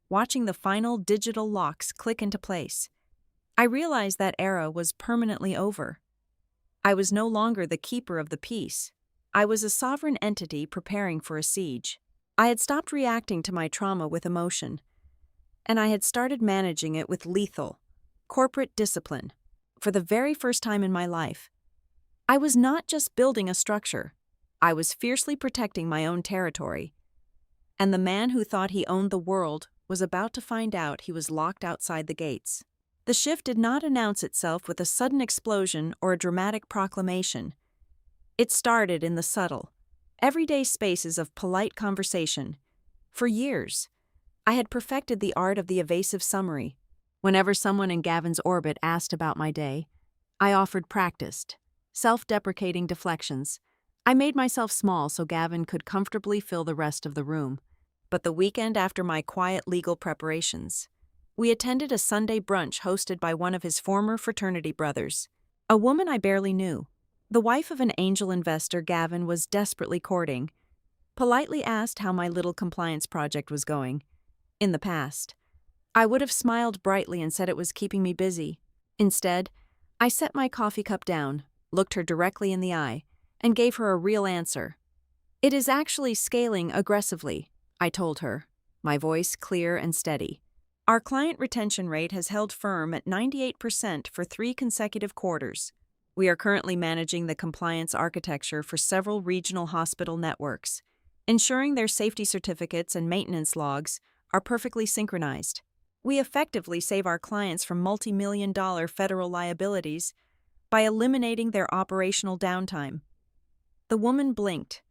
watching the final digital locks click into place, I realized that era was permanently over. I was no longer the keeper of the peace. I was a sovereign entity preparing for a siege. I had stopped reacting to my trauma with emotion, and I had started managing it with lethal, corporate discipline. For the very first time in my life, I was not just building a structure. I was fiercely protecting my own territory. And the man who thought he owned the world was about to find out he was locked outside the gates. The shift did not announce itself with a sudden explosion or a dramatic proclamation. It started in the subtle, everyday spaces of polite conversation. For years, I had perfected the art of the evasive summary. Whenever someone in Gavin's orbit asked about my day, I offered practiced, self-deprecating deflections. I made myself small so Gavin could comfortably fill the rest of the room. But the weekend after my quiet legal preparations, we attended a Sunday brunch hosted by one of his former fraternity brothers, a woman I barely knew. The wife of an angel investor Gavin was desperately courting, politely asked how my little compliance project was going. In the past, I would have smiled brightly and said it was keeping me busy. Instead, I set my coffee cup down, looked her directly in the eye, and gave her a real answer. "It is actually scaling aggressively," I told her, my voice clear and steady. "Our client retention rate has held firm at 98% for 3 consecutive quarters. We are currently managing the compliance architecture for several regional hospital networks, ensuring their safety certificates and maintenance logs are perfectly synchronized. We effectively save our clients from multi-million-dollar federal liabilities by eliminating their operational downtime." The woman blinked,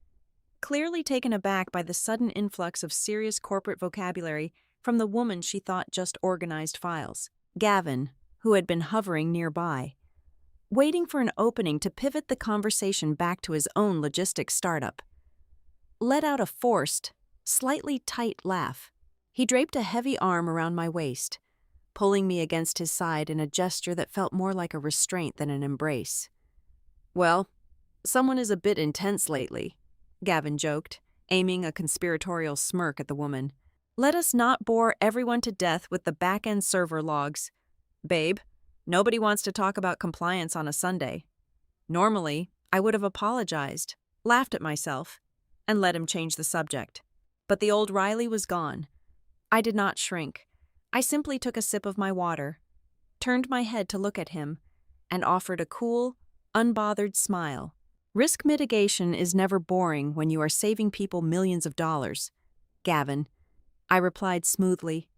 clearly taken aback by the sudden influx of serious corporate vocabulary from the woman she thought just organized files. Gavin, who had been hovering nearby, waiting for an opening to pivot the conversation back to his own logistics startup, let out a forced, slightly tight laugh. He draped a heavy arm around my waist, pulling me against his side in a gesture that felt more like a restraint than an embrace. "Well, someone is a bit intense lately," Gavin joked, aiming a conspiratorial smirk at the woman. "Let us not bore everyone to death with the back-end server logs. Babe, nobody wants to talk about compliance on a Sunday." Normally, I would have apologized, laughed at myself, and let him change the subject. But the old Riley was gone. I did not shrink. I simply took a sip of my water, turned my head to look at him, and offered a cool, unbothered smile. "Risk mitigation is never boring when you are saving people millions of dollars, Gavin," I replied smoothly.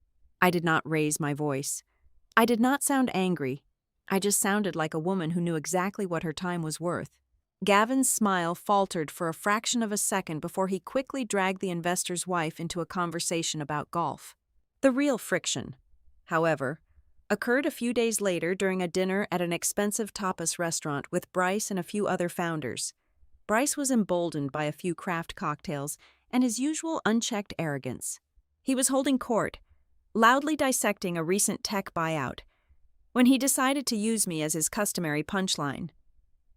I did not raise my voice. I did not sound angry. I just sounded like a woman who knew exactly what her time was worth. Gavin's smile faltered for a fraction of a second before he quickly dragged the investor's wife into a conversation about golf. The real friction, however, occurred a few days later during a dinner at an expensive tapas restaurant with Bryce and a few other founders. Bryce was emboldened by a few craft cocktails and his usual unchecked arrogance. He was holding court, loudly dissecting a recent tech buyout, when he decided to use me as his customary punchline.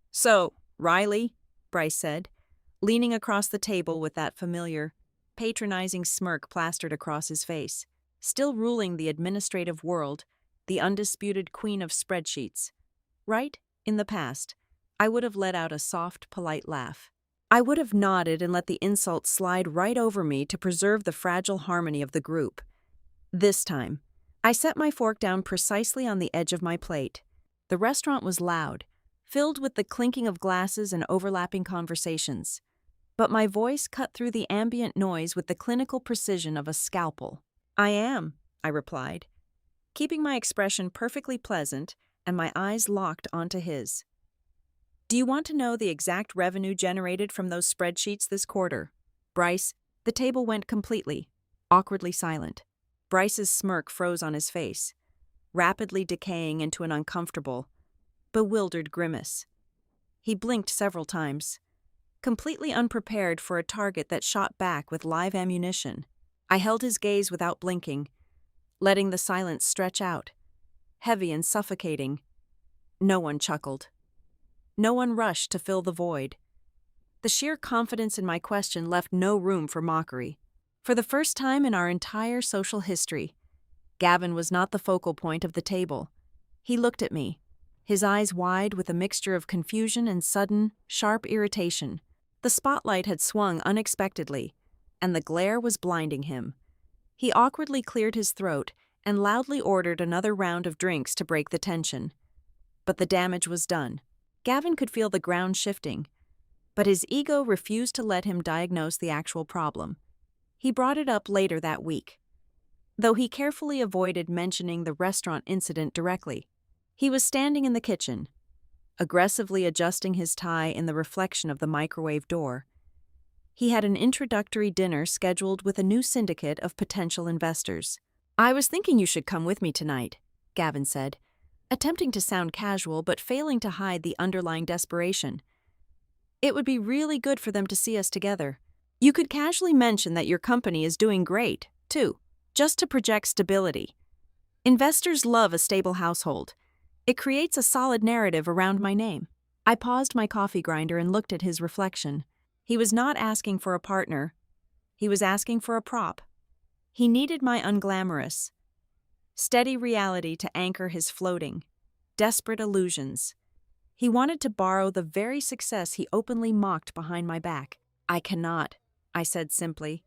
"So, Riley," Bryce said, leaning across the table with that familiar, patronizing smirk plastered across his face, still ruling the administrative world, the undisputed queen of spreadsheets. Right, in the past, I would have let out a soft, polite laugh. I would have nodded and let the insult slide right over me to preserve the fragile harmony of the group. This time, I set my fork down precisely on the edge of my plate. The restaurant was loud, filled with the clinking of glasses and overlapping conversations. But my voice cut through the ambient noise with the clinical precision of a scalpel. "I am," I replied, keeping my expression perfectly pleasant and my eyes locked onto his. "Do you want to know the exact revenue generated from those spreadsheets this quarter?" Bryce, the table went completely, awkwardly silent. Bryce's smirk froze on his face, rapidly decaying into an uncomfortable, bewildered grimace. He blinked several times, completely unprepared for a target that shot back with live ammunition. I held his gaze without blinking, letting the silence stretch out, heavy and suffocating. No one chuckled. No one rushed to fill the void. The sheer confidence in my question left no room for mockery. For the first time in our entire social history, Gavin was not the focal point of the table. He looked at me, his eyes wide with a mixture of confusion and sudden, sharp irritation. The spotlight had swung unexpectedly, and the glare was blinding him. He awkwardly cleared his throat and loudly ordered another round of drinks to break the tension. But the damage was done. Gavin could feel the ground shifting, but his ego refused to let him diagnose the actual problem. He brought it up later that week, though he carefully avoided mentioning the restaurant incident directly. He was standing in the kitchen, aggressively adjusting his tie in the reflection of the microwave door. He had an introductory dinner scheduled with a new syndicate of potential investors. "I was thinking you should come with me tonight," Gavin said, attempting to sound casual but failing to hide the underlying desperation. "It would be really good for them to see us together. You could casually mention that your company is doing great, too, just to project stability. Investors love a stable household. It creates a solid narrative around my name." I paused my coffee grinder and looked at his reflection. He was not asking for a partner, He was asking for a prop. He needed my unglamorous, steady reality to anchor his floating, desperate illusions. He wanted to borrow the very success he openly mocked behind my back. I cannot, I said simply,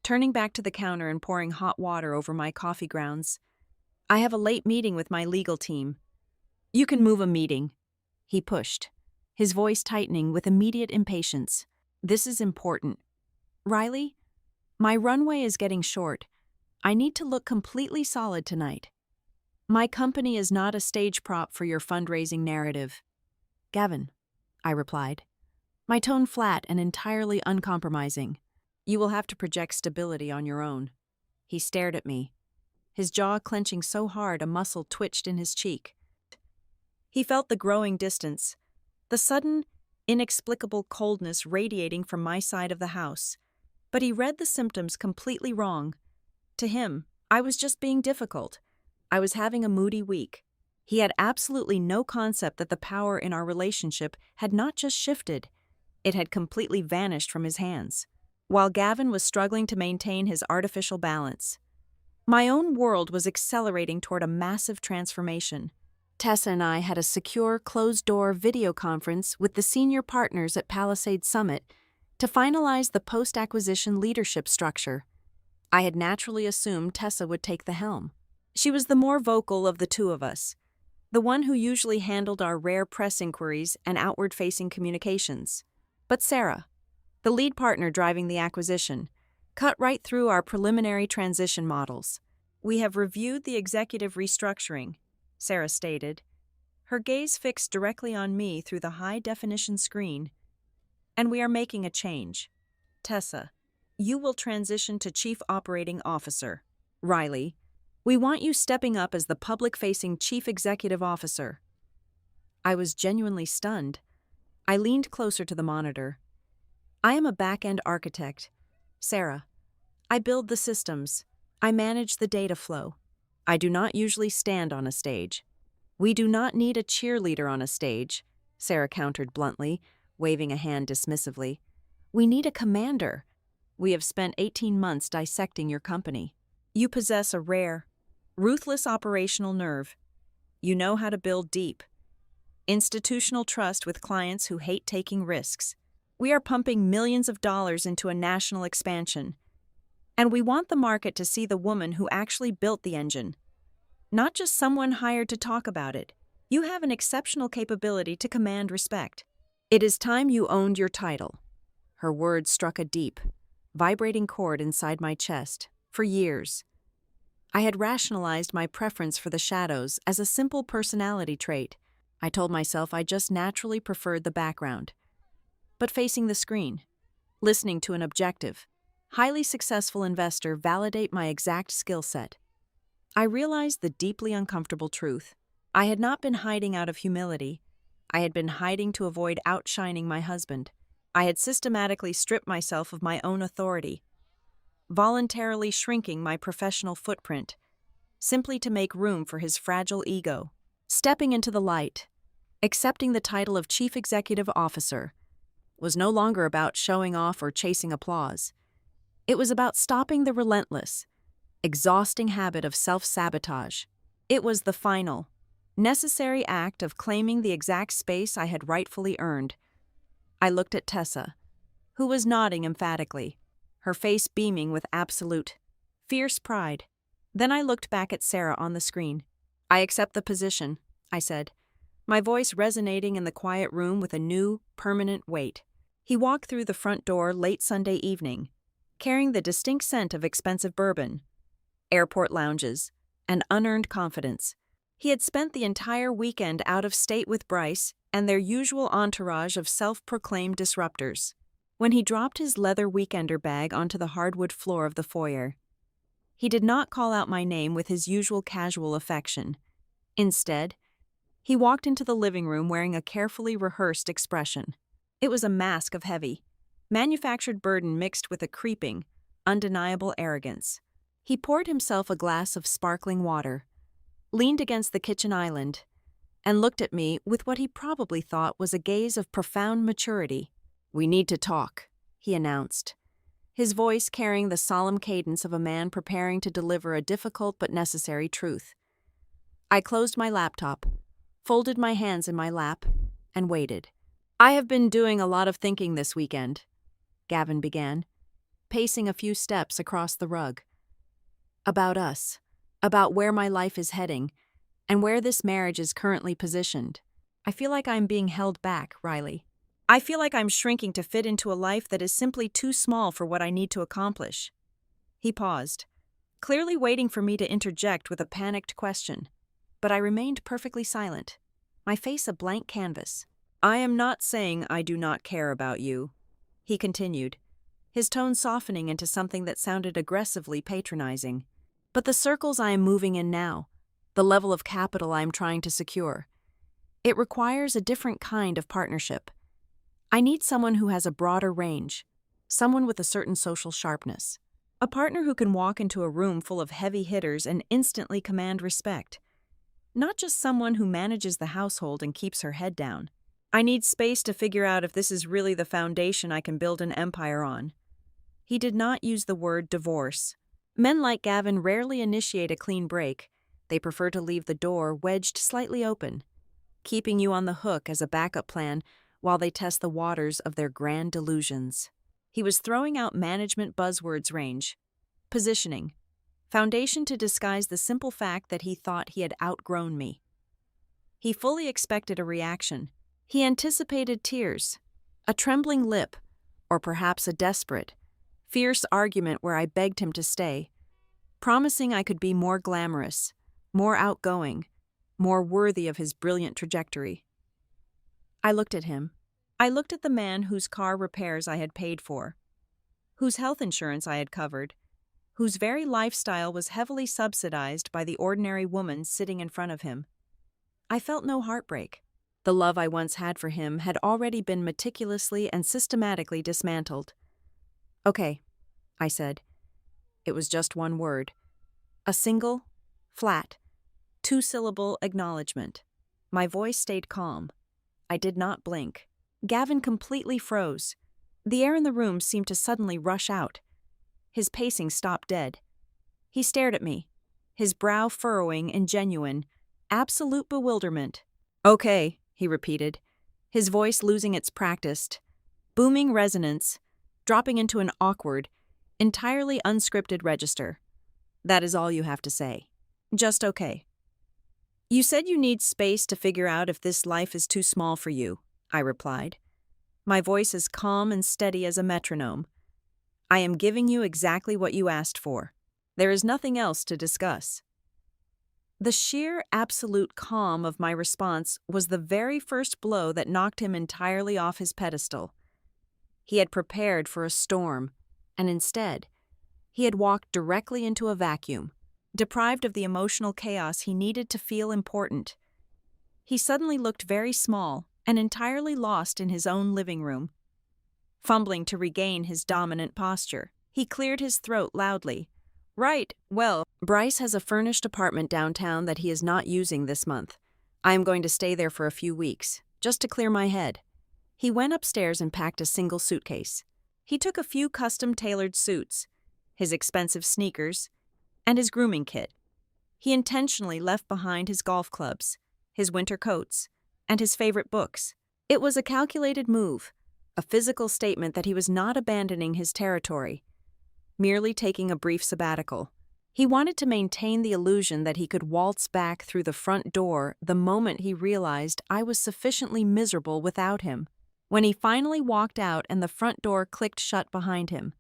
turning back to the counter and pouring hot water over my coffee grounds. I have a late meeting with my legal team. You can move a meeting. He pushed, his voice tightening with immediate impatience. This is important. Riley, my runway is getting short. I need to look completely solid tonight. My company is not a stage prop for your fundraising narrative. Gavin, I replied, my tone flat and entirely uncompromising. You will have to project stability on your own. He stared at me, his jaw clenching so hard a muscle twitched in his cheek. He felt the growing distance, the sudden, inexplicable coldness radiating from my side of the house, but he read the symptoms completely wrong. To him, I was just being difficult. I was having a moody week. He had absolutely no concept that the power in our relationship had not just shifted, it had completely vanished from his hands, while Gavin was struggling to maintain his artificial balance. My own world was accelerating toward a massive transformation. Tessa and I had a secure, closed-door video conference with the senior partners at Palisade Summit to finalize the post-acquisition leadership structure. I had naturally assumed Tessa would take the helm. She was the more vocal of the two of us, the one who usually handled our rare press inquiries and outward-facing communications. But Sarah, the lead partner driving the acquisition, cut right through our preliminary transition models. We have reviewed the executive restructuring, Sarah stated, her gaze fixed directly on me through the high-definition screen, and we are making a change. Tessa, you will transition to Chief Operating Officer. Riley, we want you stepping up as the public-facing Chief Executive Officer. I was genuinely stunned. I leaned closer to the monitor. I am a back-end architect. Sarah, I build the systems. I manage the data flow. I do not usually stand on a stage. We do not need a cheerleader on a stage, Sarah countered bluntly, waving a hand dismissively. We need a commander. We have spent 18 months dissecting your company. You possess a rare, ruthless operational nerve. You know how to build deep, institutional trust with clients who hate taking risks. We are pumping millions of dollars into a national expansion, and we want the market to see the woman who actually built the engine, not just someone hired to talk about it. You have an exceptional capability to command respect. It is time you owned your title. Her words struck a deep, vibrating chord inside my chest. For years, I had rationalized my preference for the shadows as a simple personality trait. I told myself I just naturally preferred the background. But facing the screen, listening to an objective, highly successful investor validate my exact skill set, I realized the deeply uncomfortable truth. I had not been hiding out of humility. I had been hiding to avoid outshining my husband. I had systematically stripped myself of my own authority, voluntarily shrinking my professional footprint, simply to make room for his fragile ego. Stepping into the light, accepting the title of Chief Executive Officer, was no longer about showing off or chasing applause. It was about stopping the relentless, exhausting habit of self-sabotage. It was the final, necessary act of claiming the exact space I had rightfully earned. I looked at Tessa, who was nodding emphatically, her face beaming with absolute, fierce pride. Then I looked back at Sarah on the screen. I accept the position, I said, my voice resonating in the quiet room with a new, permanent weight. He walked through the front door late Sunday evening, carrying the distinct scent of expensive bourbon, airport lounges, and unearned confidence. He had spent the entire weekend out of state with Bryce and their usual entourage of self-proclaimed disruptors. When he dropped his leather weekender bag onto the hardwood floor of the foyer, he did not call out my name with his usual casual affection. Instead, he walked into the living room wearing a carefully rehearsed expression. It was a mask of heavy, manufactured burden mixed with a creeping, undeniable arrogance. He poured himself a glass of sparkling water, leaned against the kitchen island, and looked at me with what he probably thought was a gaze of profound maturity. "We need to talk," he announced, his voice carrying the solemn cadence of a man preparing to deliver a difficult but necessary truth. I closed my laptop, folded my hands in my lap, and waited. "I have been doing a lot of thinking this weekend," Gavin began, pacing a few steps across the rug. "About us, about where my life is heading, and where this marriage is currently positioned. I feel like I'm being held back, Riley. I feel like I'm shrinking to fit into a life that is simply too small for what I need to accomplish." He paused, clearly waiting for me to interject with a panicked question, but I remained perfectly silent, my face a blank canvas. "I am not saying I do not care about you," he continued, his tone softening into something that sounded aggressively patronizing. "But the circles I am moving in now, the level of capital I am trying to secure, it requires a different kind of partnership. I need someone who has a broader range, someone with a certain social sharpness, a partner who can walk into a room full of heavy hitters and instantly command respect, not just someone who manages the household and keeps her head down. I need space to figure out if this is really the foundation I can build an empire on." He did not use the word divorce. Men like Gavin rarely initiate a clean break. They prefer to leave the door wedged slightly open, keeping you on the hook as a backup plan while they test the waters of their grand delusions. He was throwing out management buzzwords range, positioning, foundation to disguise the simple fact that he thought he had outgrown me. He fully expected a reaction. He anticipated tears, a trembling lip, or perhaps a desperate, fierce argument where I begged him to stay, promising I could be more glamorous, more outgoing, more worthy of his brilliant trajectory. I looked at him. I looked at the man whose car repairs I had paid for, whose health insurance I had covered, whose very lifestyle was heavily subsidized by the ordinary woman sitting in front of him. I felt no heartbreak. The love I once had for him had already been meticulously and systematically dismantled. "Okay," I said. It was just one word. A single, flat, two-syllable acknowledgement. My voice stayed calm. I did not blink. Gavin completely froze. The air in the room seemed to suddenly rush out. His pacing stopped dead. He stared at me, his brow furrowing in genuine, absolute bewilderment. "Okay," he repeated, his voice losing its practiced, booming resonance, dropping into an awkward, entirely unscripted register. "That is all you have to say. Just okay." "You said you need space to figure out if this life is too small for you," I replied, my voice as calm and steady as a metronome. "I am giving you exactly what you asked for. There is nothing else to discuss." The sheer, absolute calm of my response was the very first blow that knocked him entirely off his pedestal. He had prepared for a storm, and instead, he had walked directly into a vacuum, deprived of the emotional chaos he needed to feel important. He suddenly looked very small and entirely lost in his own living room. Fumbling to regain his dominant posture, he cleared his throat loudly. "Right, well, Bryce has a furnished apartment downtown that he is not using this month. I am going to stay there for a few weeks, just to clear my head." He went upstairs and packed a single suitcase. He took a few custom-tailored suits, his expensive sneakers, and his grooming kit. He intentionally left behind his golf clubs, his winter coats, and his favorite books. It was a calculated move, a physical statement that he was not abandoning his territory, merely taking a brief sabbatical. He wanted to maintain the illusion that he could waltz back through the front door the moment he realized I was sufficiently miserable without him. When he finally walked out and the front door clicked shut behind him,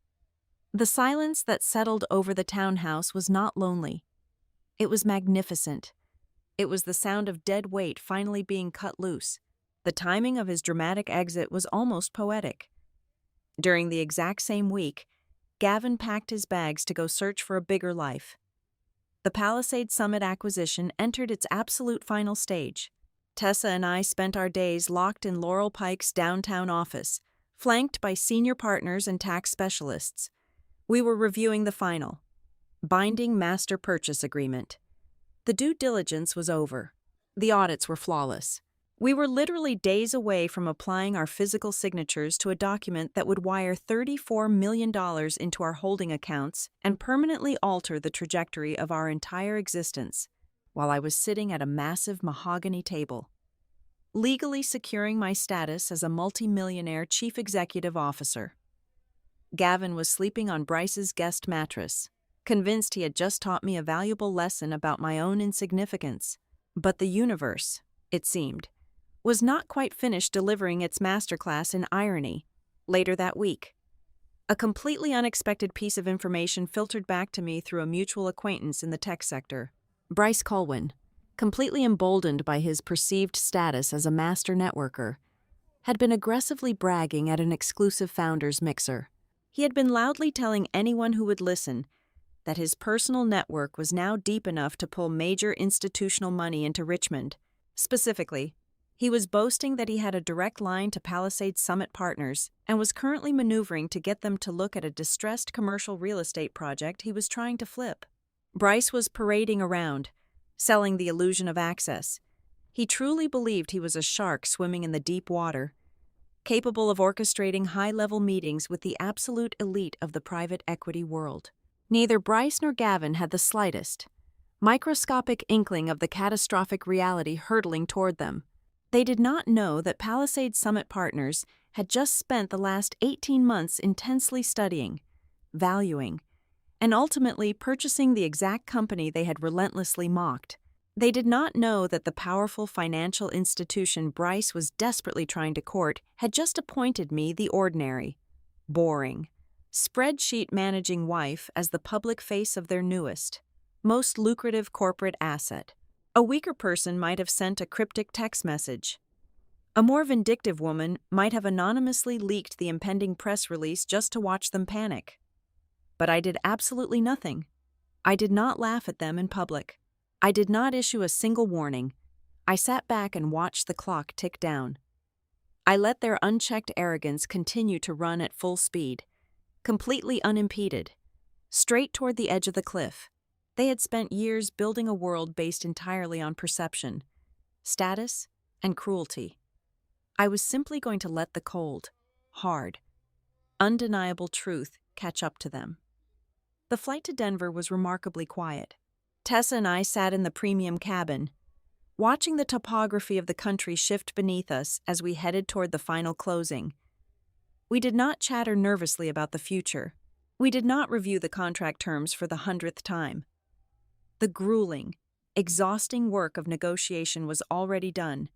the silence that settled over the townhouse was not lonely. It was magnificent. It was the sound of dead weight finally being cut loose. The timing of his dramatic exit was almost poetic. During the exact same week, Gavin packed his bags to go search for a bigger life. The Palisade Summit acquisition entered its absolute final stage. Tessa and I spent our days locked in Laurel Pike's downtown office, flanked by senior partners and tax specialists. We were reviewing the final, binding master purchase agreement. The due diligence was over. The audits were flawless. We were literally days away from applying our physical signatures to a document that would wire $34 million into our holding accounts and permanently alter the trajectory of our entire existence, while I was sitting at a massive mahogany table, legally securing my status as a multimillionaire chief executive officer. Gavin was sleeping on Bryce's guest mattress, convinced he had just taught me a valuable lesson about my own insignificance. But the universe, it seemed, was not quite finished delivering its masterclass in irony. Later that week, a completely unexpected piece of information filtered back to me through a mutual acquaintance in the tech sector. Bryce Colwyn, completely emboldened by his perceived status as a master networker, had been aggressively bragging at an exclusive founders mixer. He had been loudly telling anyone who would listen that his personal network was now deep enough to pull major institutional money into Richmond. Specifically, he was boasting that he had a direct line to Palisade Summit Partners and was currently maneuvering to get them to look at a distressed commercial real estate project he was trying to flip. Bryce was parading around, selling the illusion of access. He truly believed he was a shark swimming in the deep water, capable of orchestrating high-level meetings with the absolute elite of the private equity world. Neither Bryce nor Gavin had the slightest, microscopic inkling of the catastrophic reality hurtling toward them. They did not know that Palisade Summit Partners had just spent the last 18 months intensely studying, valuing, and ultimately purchasing the exact company they had relentlessly mocked. They did not know that the powerful financial institution Bryce was desperately trying to court had just appointed me the ordinary, boring, spreadsheet managing wife as the public face of their newest, most lucrative corporate asset. A weaker person might have sent a cryptic text message. A more vindictive woman might have anonymously leaked the impending press release just to watch them panic. But I did absolutely nothing. I did not laugh at them in public. I did not issue a single warning. I sat back and watched the clock tick down. I let their unchecked arrogance continue to run at full speed, completely unimpeded, straight toward the edge of the cliff. They had spent years building a world based entirely on perception, status, and cruelty. I was simply going to let the cold, hard, undeniable truth catch up to them. The flight to Denver was remarkably quiet. Tessa and I sat in the premium cabin, watching the topography of the country shift beneath us as we headed toward the final closing. We did not chatter nervously about the future. We did not review the contract terms for the 100th time. The grueling, exhausting work of negotiation was already done,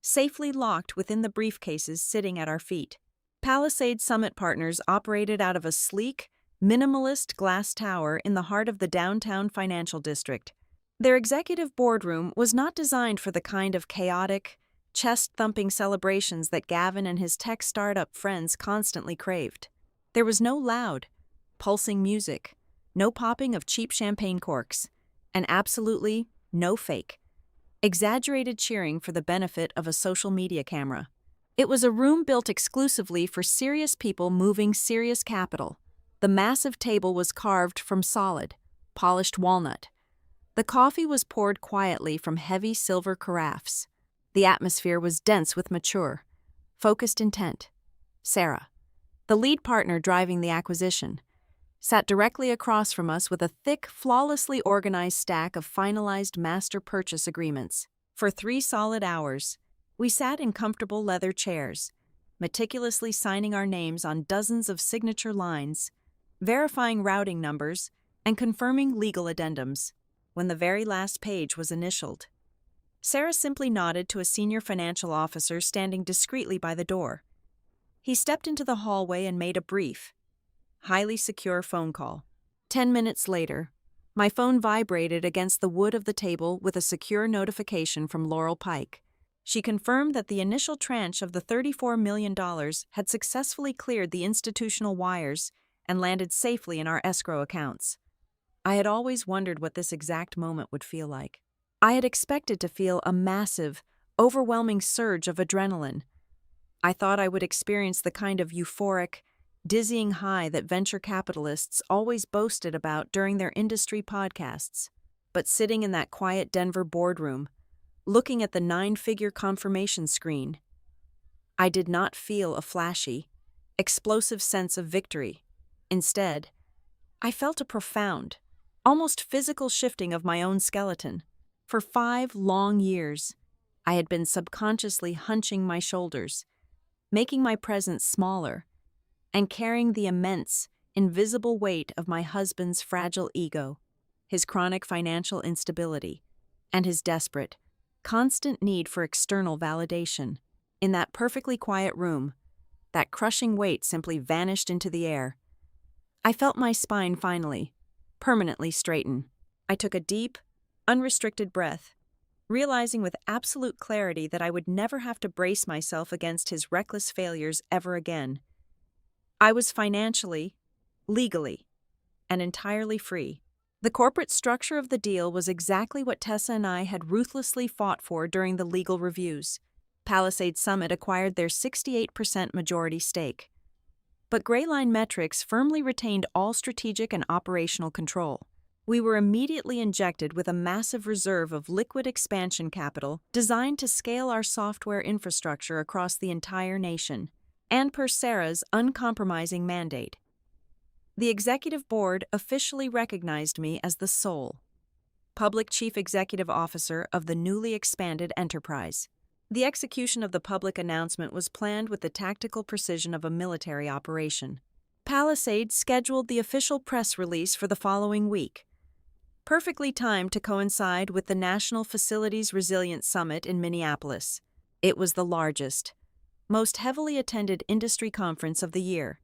safely locked within the briefcases sitting at our feet. Palisade Summit Partners operated out of a sleek, minimalist glass tower in the heart of the downtown financial district. Their executive boardroom was not designed for the kind of chaotic, chest-thumping celebrations that Gavin and his tech startup friends constantly craved. There was no loud, pulsing music, no popping of cheap champagne corks, and absolutely no fake, exaggerated cheering for the benefit of a social media camera. It was a room built exclusively for serious people moving serious capital. The massive table was carved from solid, polished walnut. The coffee was poured quietly from heavy silver carafes. The atmosphere was dense with mature, focused intent. Sarah, the lead partner driving the acquisition, sat directly across from us with a thick, flawlessly organized stack of finalized master purchase agreements. For 3 solid hours, we sat in comfortable leather chairs, meticulously signing our names on dozens of signature lines, verifying routing numbers, and confirming legal addendums. When the very last page was initialed, Sarah simply nodded to a senior financial officer standing discreetly by the door. He stepped into the hallway and made a brief, highly secure phone call. 10 minutes later, my phone vibrated against the wood of the table with a secure notification from Laurel Pike. She confirmed that the initial tranche of the $34 million had successfully cleared the institutional wires and landed safely in our escrow accounts. I had always wondered what this exact moment would feel like. I had expected to feel a massive, overwhelming surge of adrenaline. I thought I would experience the kind of euphoric, dizzying high that venture capitalists always boasted about during their industry podcasts. But sitting in that quiet Denver boardroom, looking at the 9-figure confirmation screen. I did not feel a flashy, explosive sense of victory. Instead, I felt a profound, almost physical shifting of my own skeleton. For 5 long years, I had been subconsciously hunching my shoulders, making my presence smaller, and carrying the immense, invisible weight of my husband's fragile ego, his chronic financial instability, and his desperate, constant need for external validation. In that perfectly quiet room, that crushing weight simply vanished into the air. I felt my spine finally, permanently straighten. I took a deep, unrestricted breath, realizing with absolute clarity that I would never have to brace myself against his reckless failures ever again. I was financially, legally, and entirely free. The corporate structure of the deal was exactly what Tessa and I had ruthlessly fought for during the legal reviews. Palisade Summit acquired their 68% majority stake. But Greyline Metrics firmly retained all strategic and operational control. We were immediately injected with a massive reserve of liquid expansion capital designed to scale our software infrastructure across the entire nation, and per Sarah's uncompromising mandate. The executive board officially recognized me as the sole public chief executive officer of the newly expanded enterprise. The execution of the public announcement was planned with the tactical precision of a military operation. Palisade scheduled the official press release for the following week, perfectly timed to coincide with the National Facilities Resilience Summit in Minneapolis. It was the largest, most heavily attended industry conference of the year,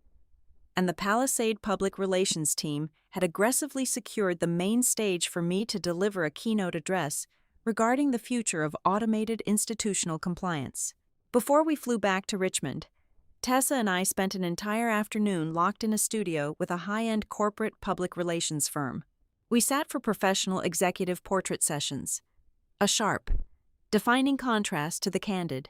and the Palisade public relations team had aggressively secured the main stage for me to deliver a keynote address regarding the future of automated institutional compliance. Before we flew back to Richmond, Tessa and I spent an entire afternoon locked in a studio with a high-end corporate public relations firm. We sat for professional executive portrait sessions, a sharp, defining contrast to the candid,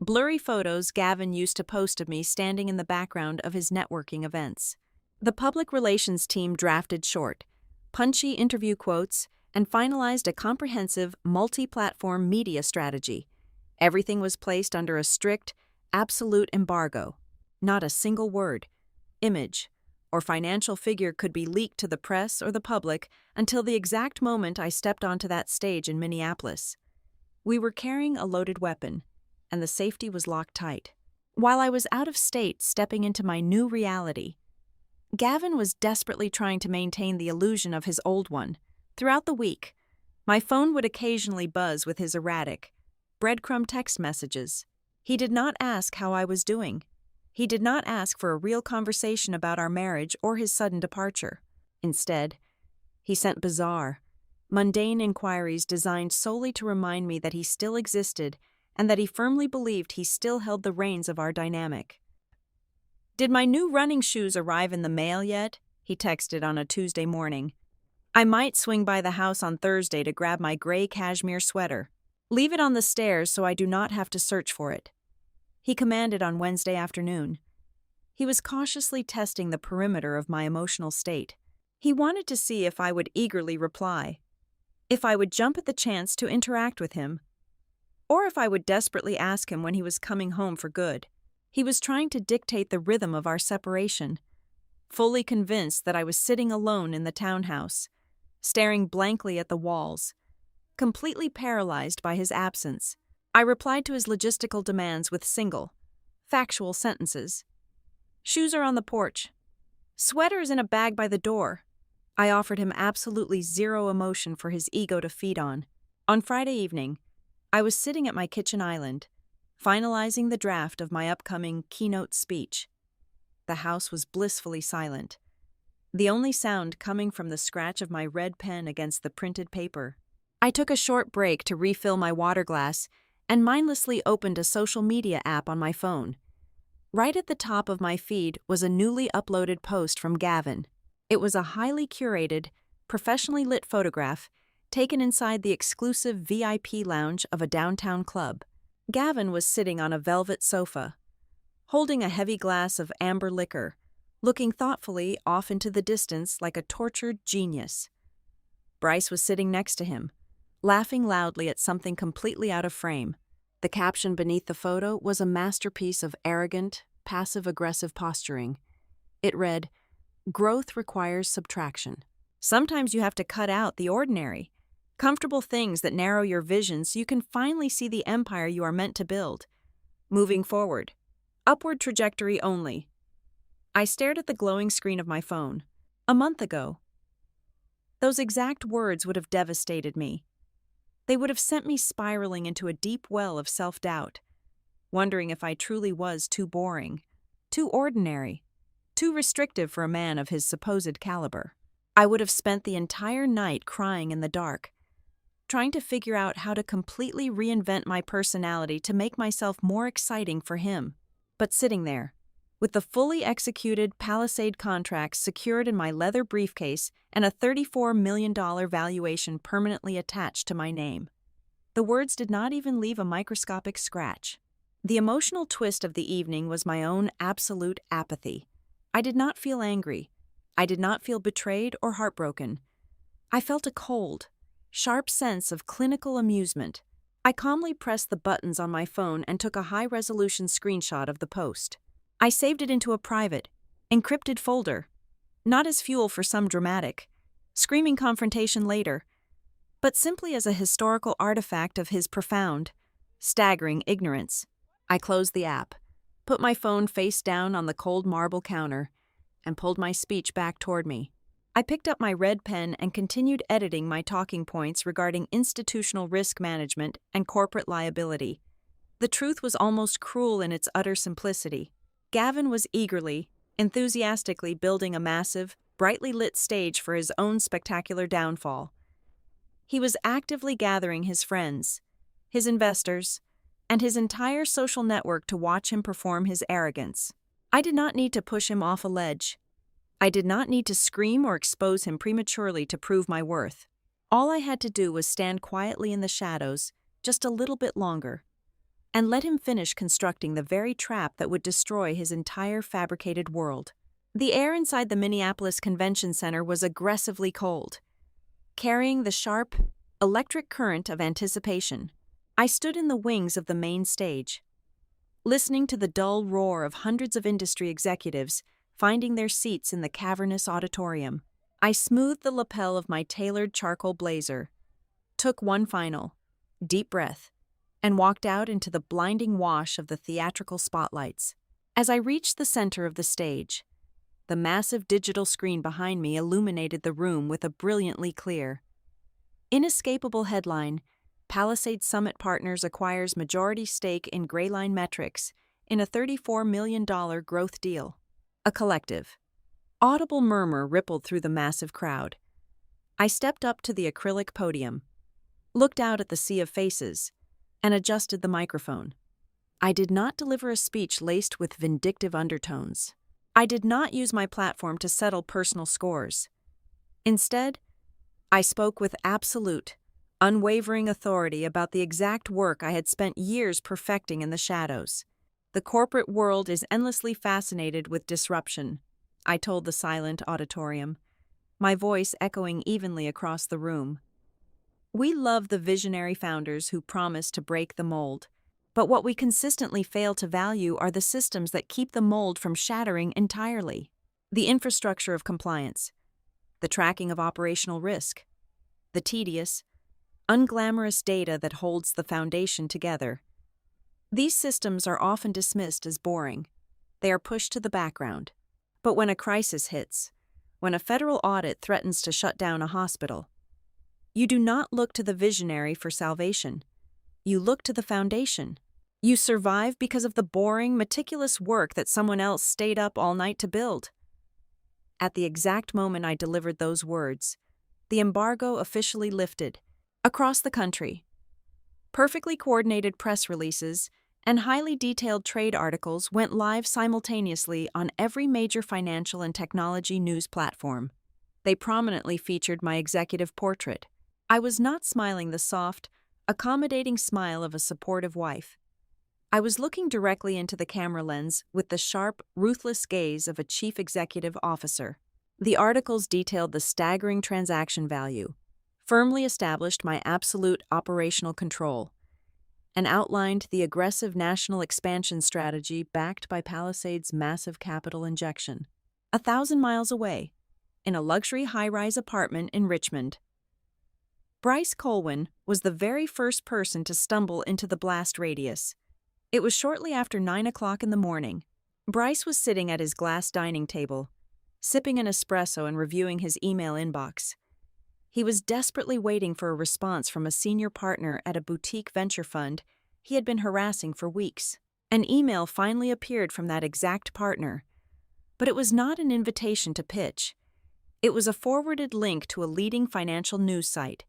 blurry photos Gavin used to post of me standing in the background of his networking events. The public relations team drafted short, punchy interview quotes and finalized a comprehensive, multi-platform media strategy. Everything was placed under a strict, absolute embargo. Not a single word, image, or financial figure could be leaked to the press or the public until the exact moment I stepped onto that stage in Minneapolis. We were carrying a loaded weapon, and the safety was locked tight. While I was out of state stepping into my new reality, Gavin was desperately trying to maintain the illusion of his old one. Throughout the week, my phone would occasionally buzz with his erratic, breadcrumb text messages. He did not ask how I was doing. He did not ask for a real conversation about our marriage or his sudden departure. Instead, he sent bizarre, mundane inquiries designed solely to remind me that he still existed and that he firmly believed he still held the reins of our dynamic. "Did my new running shoes arrive in the mail yet?" he texted on a Tuesday morning. "I might swing by the house on Thursday to grab my gray cashmere sweater. Leave it on the stairs so I do not have to search for it," he commanded on Wednesday afternoon. He was cautiously testing the perimeter of my emotional state. He wanted to see if I would eagerly reply, if I would jump at the chance to interact with him, or if I would desperately ask him when he was coming home for good. He was trying to dictate the rhythm of our separation, fully convinced that I was sitting alone in the townhouse, staring blankly at the walls, completely paralyzed by his absence. I replied to his logistical demands with single, factual sentences. "Shoes are on the porch. Sweater is in a bag by the door." I offered him absolutely zero emotion for his ego to feed on. On Friday evening, I was sitting at my kitchen island, finalizing the draft of my upcoming keynote speech. The house was blissfully silent, the only sound coming from the scratch of my red pen against the printed paper. I took a short break to refill my water glass and mindlessly opened a social media app on my phone. Right at the top of my feed was a newly uploaded post from Gavin. It was a highly curated, professionally lit photograph taken inside the exclusive VIP lounge of a downtown club. Gavin was sitting on a velvet sofa, holding a heavy glass of amber liquor, looking thoughtfully off into the distance like a tortured genius. Bryce was sitting next to him, laughing loudly at something completely out of frame. The caption beneath the photo was a masterpiece of arrogant, passive-aggressive posturing. It read, "Growth requires subtraction." Sometimes you have to cut out the ordinary, comfortable things that narrow your vision so you can finally see the empire you are meant to build. Moving forward. Upward trajectory only. I stared at the glowing screen of my phone. A month ago. Those exact words would have devastated me. They would have sent me spiraling into a deep well of self-doubt, wondering if I truly was too boring, too ordinary, too restrictive for a man of his supposed caliber. I would have spent the entire night crying in the dark, trying to figure out how to completely reinvent my personality to make myself more exciting for him. But sitting there, with the fully executed Palisade contracts secured in my leather briefcase and a $34 million valuation permanently attached to my name, the words did not even leave a microscopic scratch. The emotional twist of the evening was my own absolute apathy. I did not feel angry. I did not feel betrayed or heartbroken. I felt a cold, sharp sense of clinical amusement. I calmly pressed the buttons on my phone and took a high-resolution screenshot of the post. I saved it into a private, encrypted folder, not as fuel for some dramatic, screaming confrontation later, but simply as a historical artifact of his profound, staggering ignorance. I closed the app, put my phone face down on the cold marble counter, and pulled my speech back toward me. I picked up my red pen and continued editing my talking points regarding institutional risk management and corporate liability. The truth was almost cruel in its utter simplicity. Gavin was eagerly, enthusiastically building a massive, brightly lit stage for his own spectacular downfall. He was actively gathering his friends, his investors, and his entire social network to watch him perform his arrogance. I did not need to push him off a ledge. I did not need to scream or expose him prematurely to prove my worth. All I had to do was stand quietly in the shadows, just a little bit longer, and let him finish constructing the very trap that would destroy his entire fabricated world. The air inside the Minneapolis Convention Center was aggressively cold, carrying the sharp, electric current of anticipation. I stood in the wings of the main stage, listening to the dull roar of hundreds of industry executives finding their seats in the cavernous auditorium. I smoothed the lapel of my tailored charcoal blazer, took one final, deep breath, and walked out into the blinding wash of the theatrical spotlights. As I reached the center of the stage, the massive digital screen behind me illuminated the room with a brilliantly clear, inescapable headline: Palisade Summit Partners acquires majority stake in Grayline Metrics in a $34 million growth deal. A collective, audible murmur rippled through the massive crowd. I stepped up to the acrylic podium, looked out at the sea of faces, and adjusted the microphone. I did not deliver a speech laced with vindictive undertones. I did not use my platform to settle personal scores. Instead, I spoke with absolute, unwavering authority about the exact work I had spent years perfecting in the shadows. The corporate world is endlessly fascinated with disruption, I told the silent auditorium, my voice echoing evenly across the room. We love the visionary founders who promise to break the mold, but what we consistently fail to value are the systems that keep the mold from shattering entirely. The infrastructure of compliance, the tracking of operational risk, the tedious, unglamorous data that holds the foundation together. These systems are often dismissed as boring. They are pushed to the background. But when a crisis hits, when a federal audit threatens to shut down a hospital, you do not look to the visionary for salvation. You look to the foundation. You survive because of the boring, meticulous work that someone else stayed up all night to build. At the exact moment I delivered those words, the embargo officially lifted. Across the country, perfectly coordinated press releases and highly detailed trade articles went live simultaneously on every major financial and technology news platform. They prominently featured my executive portrait. I was not smiling the soft, accommodating smile of a supportive wife. I was looking directly into the camera lens with the sharp, ruthless gaze of a chief executive officer. The articles detailed the staggering transaction value, firmly established my absolute operational control, and outlined the aggressive national expansion strategy backed by Palisade's massive capital injection. 1,000 miles away, in a luxury high-rise apartment in Richmond, Bryce Colwyn was the very first person to stumble into the blast radius. It was shortly after 9 o'clock in the morning. Bryce was sitting at his glass dining table, sipping an espresso and reviewing his email inbox. He was desperately waiting for a response from a senior partner at a boutique venture fund he had been harassing for weeks. An email finally appeared from that exact partner, but it was not an invitation to pitch. It was a forwarded link to a leading financial news site,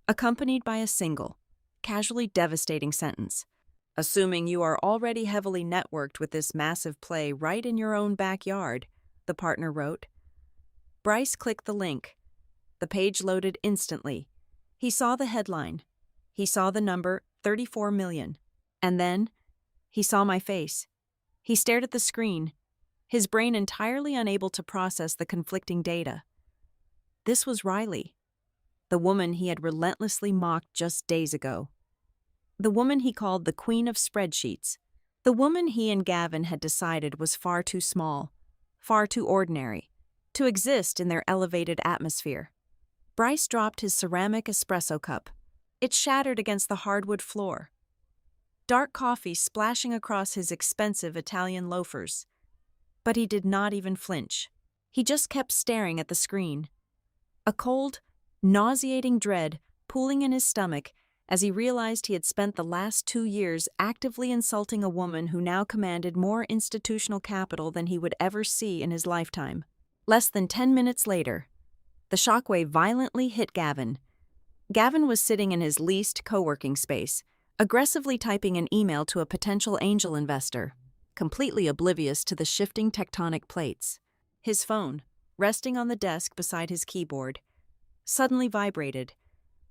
accompanied by a single, casually devastating sentence. "Assuming you are already heavily networked with this massive play right in your own backyard," the partner wrote. Bryce clicked the link. The page loaded instantly. He saw the headline. He saw the number 34 million. And then, he saw my face. He stared at the screen, his brain entirely unable to process the conflicting data. This was Riley, the woman he had relentlessly mocked just days ago. The woman he called the Queen of Spreadsheets. The woman he and Gavin had decided was far too small, far too ordinary, to exist in their elevated atmosphere. Bryce dropped his ceramic espresso cup. It shattered against the hardwood floor. Dark coffee splashing across his expensive Italian loafers. But he did not even flinch. He just kept staring at the screen. A cold, nauseating dread pooling in his stomach as he realized he had spent the last 2 years actively insulting a woman who now commanded more institutional capital than he would ever see in his lifetime. Less than 10 minutes later, the shockwave violently hit Gavin. Gavin was sitting in his leased co-working space, aggressively typing an email to a potential angel investor, completely oblivious to the shifting tectonic plates. His phone, resting on the desk beside his keyboard, suddenly vibrated.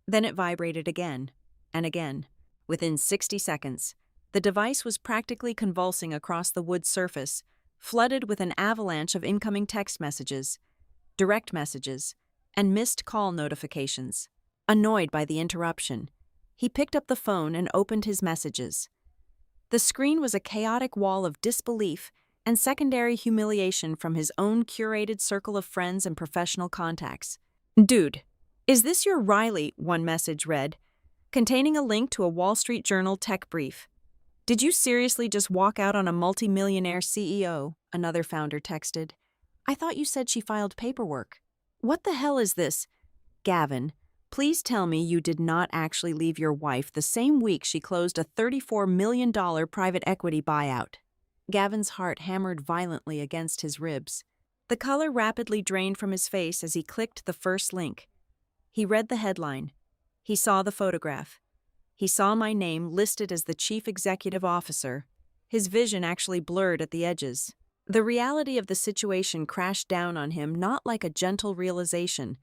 Then it vibrated again and again. Within 60 seconds, the device was practically convulsing across the wood surface, flooded with an avalanche of incoming text messages, direct messages, and missed call notifications. Annoyed by the interruption, he picked up the phone and opened his messages. The screen was a chaotic wall of disbelief and secondary humiliation from his own curated circle of friends and professional contacts. "Dude, is this your Riley?" one message read, containing a link to a Wall Street Journal tech brief. "Did you seriously just walk out on a multi-millionaire CEO?" another founder texted. "I thought you said she filed paperwork." "What the hell is this?" "Gavin, please tell me you did not actually leave your wife the same week she closed a $34 million private equity buyout." Gavin's heart hammered violently against his ribs. The color rapidly drained from his face as he clicked the first link. He read the headline. He saw the photograph. He saw my name listed as the chief executive officer. His vision actually blurred at the edges. The reality of the situation crashed down on him not like a gentle realization,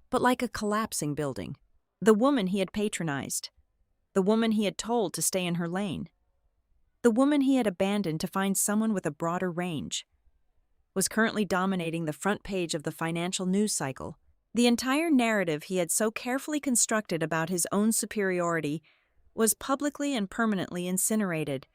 but like a collapsing building. The woman he had patronized. The woman he had told to stay in her lane. The woman he had abandoned to find someone with a broader range was currently dominating the front page of the financial news cycle. The entire narrative he had so carefully constructed about his own superiority was publicly and permanently incinerated.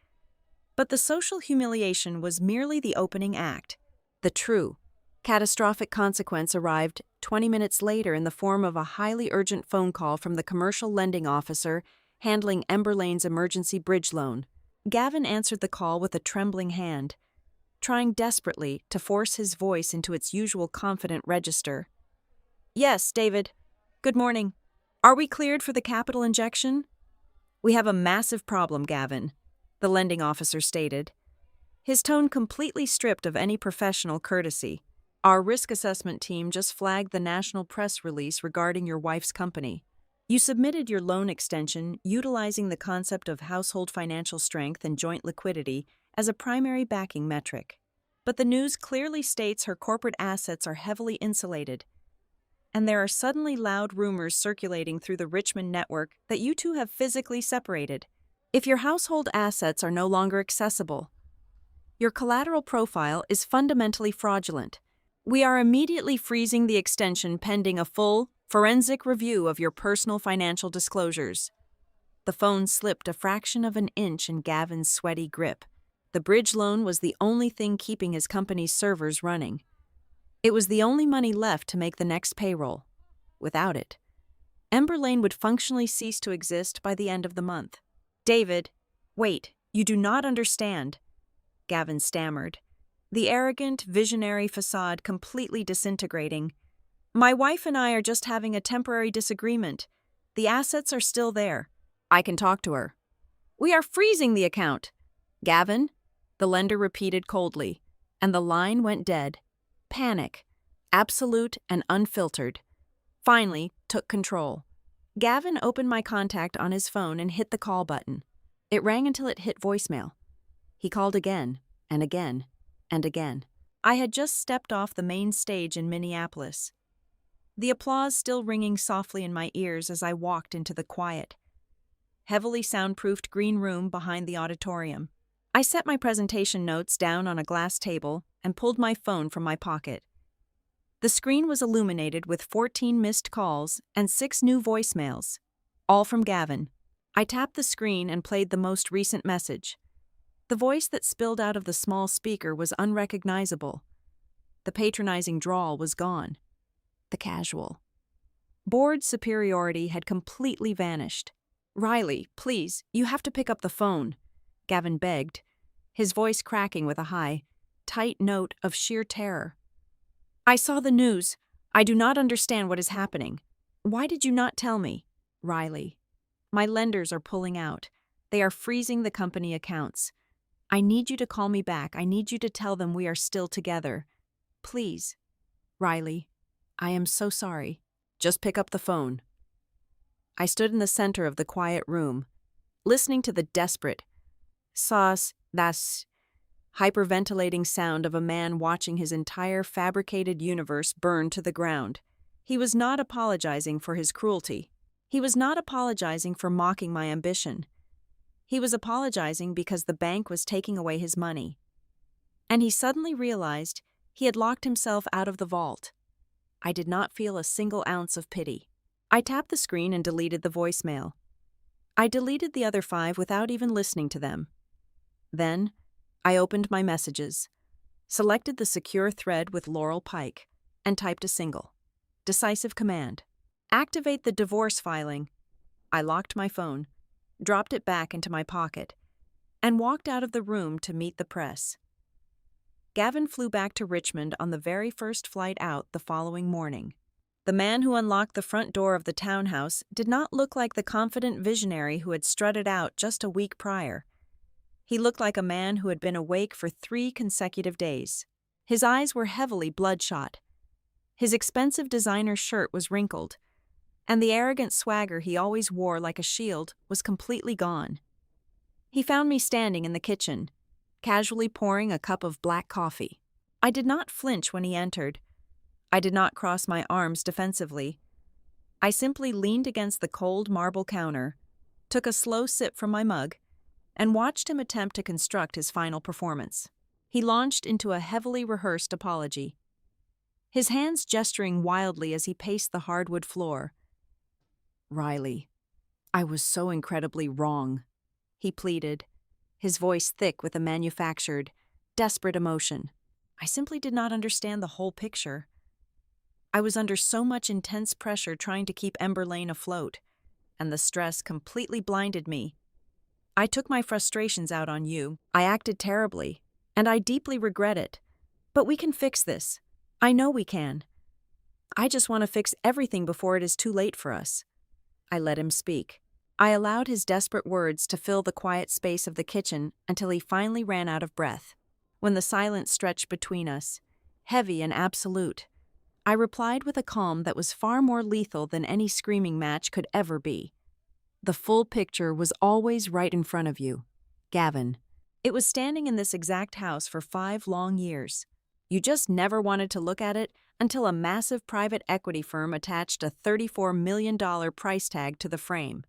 But the social humiliation was merely the opening act. The true, catastrophic consequence arrived 20 minutes later in the form of a highly urgent phone call from the commercial lending officer handling Ember Lane's emergency bridge loan. Gavin answered the call with a trembling hand, trying desperately to force his voice into its usual confident register. "Yes, David. Good morning. Are we cleared for the capital injection?" "We have a massive problem, Gavin," the lending officer stated, his tone completely stripped of any professional courtesy. "Our risk assessment team just flagged the national press release regarding your wife's company. You submitted your loan extension utilizing the concept of household financial strength and joint liquidity as a primary backing metric. But the news clearly states her corporate assets are heavily insulated, and there are suddenly loud rumors circulating through the Richmond network that you two have physically separated. If your household assets are no longer accessible, your collateral profile is fundamentally fraudulent. We are immediately freezing the extension pending a full, Forensic review of your personal financial disclosures. The phone slipped a fraction of an inch in Gavin's sweaty grip. The bridge loan was the only thing keeping his company's servers running. It was the only money left to make the next payroll. Without it, Ember Lane would functionally cease to exist by the end of the month. David, wait, you do not understand, Gavin stammered, the arrogant, visionary facade completely disintegrating. My wife and I are just having a temporary disagreement. The assets are still there. I can talk to her. We are freezing the account. Gavin, the lender repeated coldly, and the line went dead. Panic, absolute and unfiltered, finally took control. Gavin opened my contact on his phone and hit the call button. It rang until it hit voicemail. He called again, and again, and again. I had just stepped off the main stage in Minneapolis, the applause still ringing softly in my ears as I walked into the quiet, heavily soundproofed green room behind the auditorium. I set my presentation notes down on a glass table and pulled my phone from my pocket. The screen was illuminated with 14 missed calls and 6 new voicemails, all from Gavin. I tapped the screen and played the most recent message. The voice that spilled out of the small speaker was unrecognizable. The patronizing drawl was gone. The casual, bored superiority had completely vanished. Riley, please, you have to pick up the phone, Gavin begged, his voice cracking with a high, tight note of sheer terror. I saw the news. I do not understand what is happening. Why did you not tell me? Riley, my lenders are pulling out. They are freezing the company accounts. I need you to call me back. I need you to tell them we are still together. Please. Riley, I am so sorry. Just pick up the phone. I stood in the center of the quiet room, listening to the desperate, hyperventilating sound of a man watching his entire fabricated universe burn to the ground. He was not apologizing for his cruelty. He was not apologizing for mocking my ambition. He was apologizing because the bank was taking away his money. And he suddenly realized he had locked himself out of the vault. I did not feel a single ounce of pity. I tapped the screen and deleted the voicemail. I deleted the other 5 without even listening to them. Then, I opened my messages, selected the secure thread with Laurel Pike, and typed a single, decisive command. Activate the divorce filing. I locked my phone, dropped it back into my pocket, and walked out of the room to meet the press. Gavin flew back to Richmond on the very first flight out the following morning. The man who unlocked the front door of the townhouse did not look like the confident visionary who had strutted out just a week prior. He looked like a man who had been awake for 3 consecutive days. His eyes were heavily bloodshot. His expensive designer shirt was wrinkled, and the arrogant swagger he always wore like a shield was completely gone. He found me standing in the kitchen, casually pouring a cup of black coffee. I did not flinch when he entered. I did not cross my arms defensively. I simply leaned against the cold marble counter, took a slow sip from my mug, and watched him attempt to construct his final performance. He launched into a heavily rehearsed apology, his hands gesturing wildly as he paced the hardwood floor. Riley, I was so incredibly wrong, he pleaded, his voice thick with a manufactured, desperate emotion. I simply did not understand the whole picture. I was under so much intense pressure trying to keep Ember Lane afloat, and the stress completely blinded me. I took my frustrations out on you. I acted terribly, and I deeply regret it. But we can fix this. I know we can. I just want to fix everything before it is too late for us. I let him speak. I allowed his desperate words to fill the quiet space of the kitchen until he finally ran out of breath. When the silence stretched between us, heavy and absolute, I replied with a calm that was far more lethal than any screaming match could ever be. The full picture was always right in front of you, Gavin. It was standing in this exact house for 5 long years. You just never wanted to look at it until a massive private equity firm attached a $34 million price tag to the frame.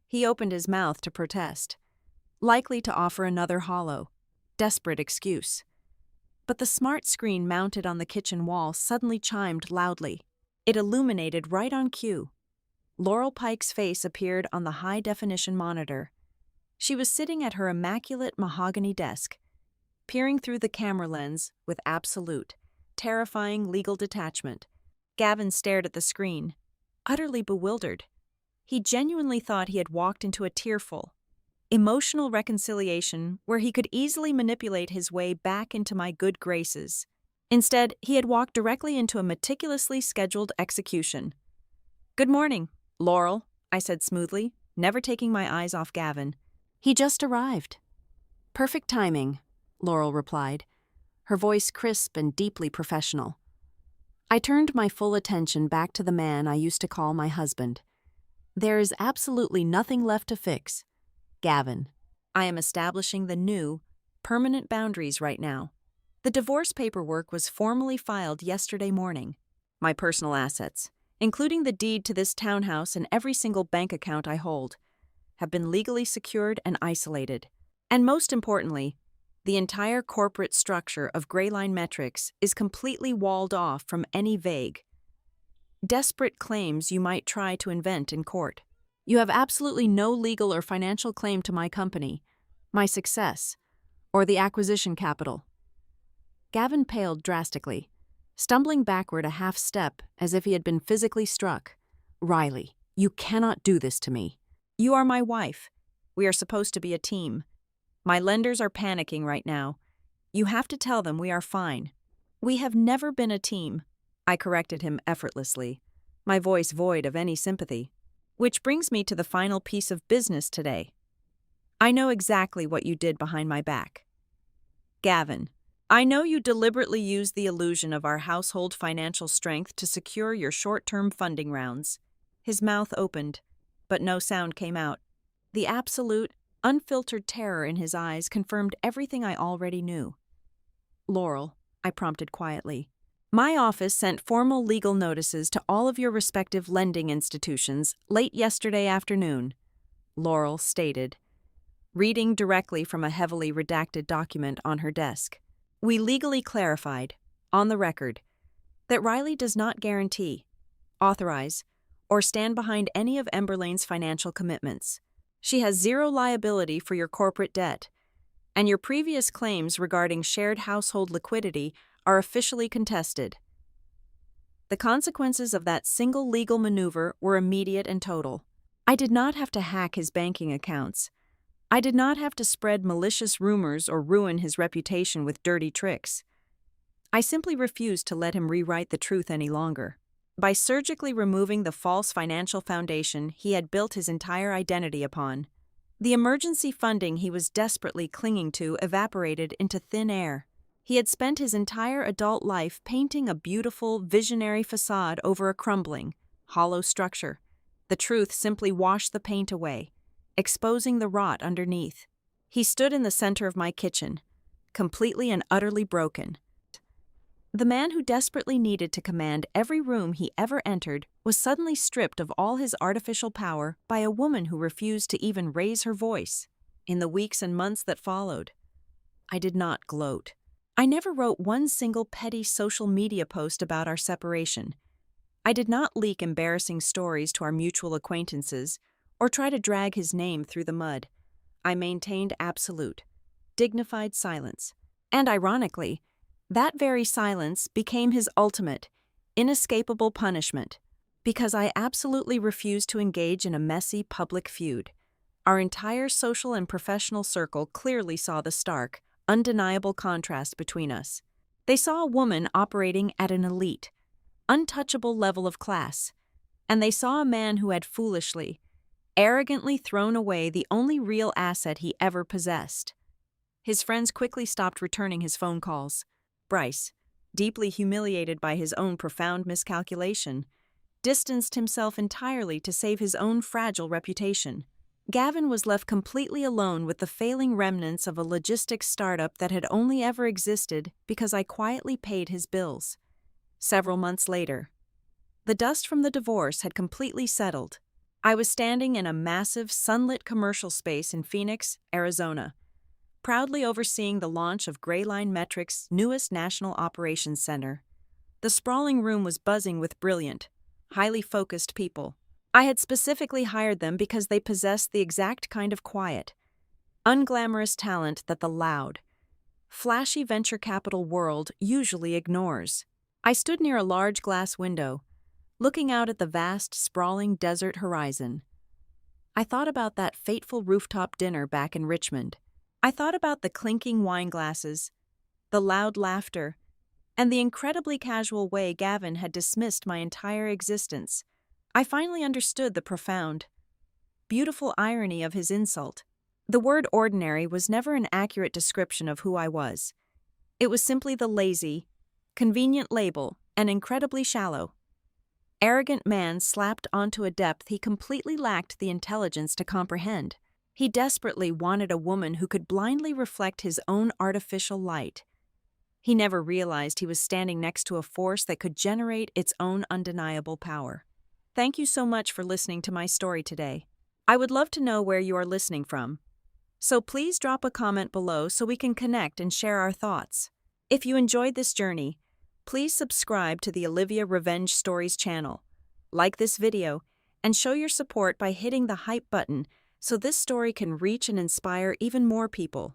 He opened his mouth to protest, likely to offer another hollow, desperate excuse. But the smart screen mounted on the kitchen wall suddenly chimed loudly. It illuminated right on cue. Laurel Pike's face appeared on the high-definition monitor. She was sitting at her immaculate mahogany desk, peering through the camera lens with absolute, terrifying legal detachment. Gavin stared at the screen, utterly bewildered. He genuinely thought he had walked into a tearful, emotional reconciliation where he could easily manipulate his way back into my good graces. Instead, he had walked directly into a meticulously scheduled execution. "Good morning, Laurel," I said smoothly, never taking my eyes off Gavin. "He just arrived." "Perfect timing," Laurel replied, her voice crisp and deeply professional. I turned my full attention back to the man I used to call my husband. There is absolutely nothing left to fix. Gavin. I am establishing the new, permanent boundaries right now. The divorce paperwork was formally filed yesterday morning. My personal assets, including the deed to this townhouse and every single bank account I hold, have been legally secured and isolated. And most importantly, the entire corporate structure of Greyline Metrics is completely walled off from any vague, desperate claims you might try to invent in court. You have absolutely no legal or financial claim to my company, my success, or the acquisition capital. Gavin paled drastically, stumbling backward a half step as if he had been physically struck. "Riley, you cannot do this to me." "You are my wife. We are supposed to be a team. My lenders are panicking right now. You have to tell them we are fine." "We have never been a team," I corrected him effortlessly, my voice void of any sympathy. "Which brings me to the final piece of business today. I know exactly what you did behind my back. Gavin, I know you deliberately used the illusion of our household financial strength to secure your short-term funding rounds." His mouth opened, but no sound came out. The absolute, unfiltered terror in his eyes confirmed everything I already knew. "Laurel," I prompted quietly, "my office sent formal legal notices to all of your respective lending institutions late yesterday afternoon," Laurel stated, reading directly from a heavily redacted document on her desk. "We legally clarified, on the record, that Riley does not guarantee, authorize, or stand behind any of Emberlane's financial commitments. She has zero liability for your corporate debt, and your previous claims regarding shared household liquidity are officially contested. The consequences of that single legal maneuver were immediate and total. I did not have to hack his banking accounts. I did not have to spread malicious rumors or ruin his reputation with dirty tricks. I simply refused to let him rewrite the truth any longer. By surgically removing the false financial foundation he had built his entire identity upon, the emergency funding he was desperately clinging to evaporated into thin air. He had spent his entire adult life painting a beautiful, visionary facade over a crumbling, hollow structure. The truth simply washed the paint away, exposing the rot underneath. He stood in the center of my kitchen, completely and utterly broken. The man who desperately needed to command every room he ever entered was suddenly stripped of all his artificial power by a woman who refused to even raise her voice. In the weeks and months that followed, I did not gloat. I never wrote one single petty social media post about our separation. I did not leak embarrassing stories to our mutual acquaintances or try to drag his name through the mud. I maintained absolute, dignified silence. And ironically, that very silence became his ultimate, inescapable punishment, because I absolutely refused to engage in a messy public feud. Our entire social and professional circle clearly saw the stark, undeniable contrast between us. They saw a woman operating at an elite, untouchable level of class, and they saw a man who had foolishly, arrogantly thrown away the only real asset he ever possessed. His friends quickly stopped returning his phone calls. Bryce, deeply humiliated by his own profound miscalculation, distanced himself entirely to save his own fragile reputation. Gavin was left completely alone with the failing remnants of a logistics startup that had only ever existed because I quietly paid his bills. Several months later, the dust from the divorce had completely settled. I was standing in a massive, sunlit commercial space in Phoenix, Arizona, proudly overseeing the launch of Greyline Metrics' newest National Operations Center. The sprawling room was buzzing with brilliant, highly focused people. I had specifically hired them because they possessed the exact kind of quiet, unglamorous talent that the loud, flashy venture capital world usually ignores. I stood near a large glass window, looking out at the vast, sprawling desert horizon. I thought about that fateful rooftop dinner back in Richmond. I thought about the clinking wine glasses, the loud laughter, and the incredibly casual way Gavin had dismissed my entire existence. I finally understood the profound, beautiful irony of his insult. The word ordinary was never an accurate description of who I was. It was simply the lazy, convenient label, and incredibly shallow, arrogant man slapped onto a depth he completely lacked the intelligence to comprehend. He desperately wanted a woman who could blindly reflect his own artificial light. He never realized he was standing next to a force that could generate its own undeniable power. Thank you so much for listening to my story today. I would love to know where you are listening from, so please drop a comment below so we can connect and share our thoughts. If you enjoyed this journey, please subscribe to the Olivia Revenge Stories channel, like this video, and show your support by hitting the hype button so this story can reach and inspire even more people.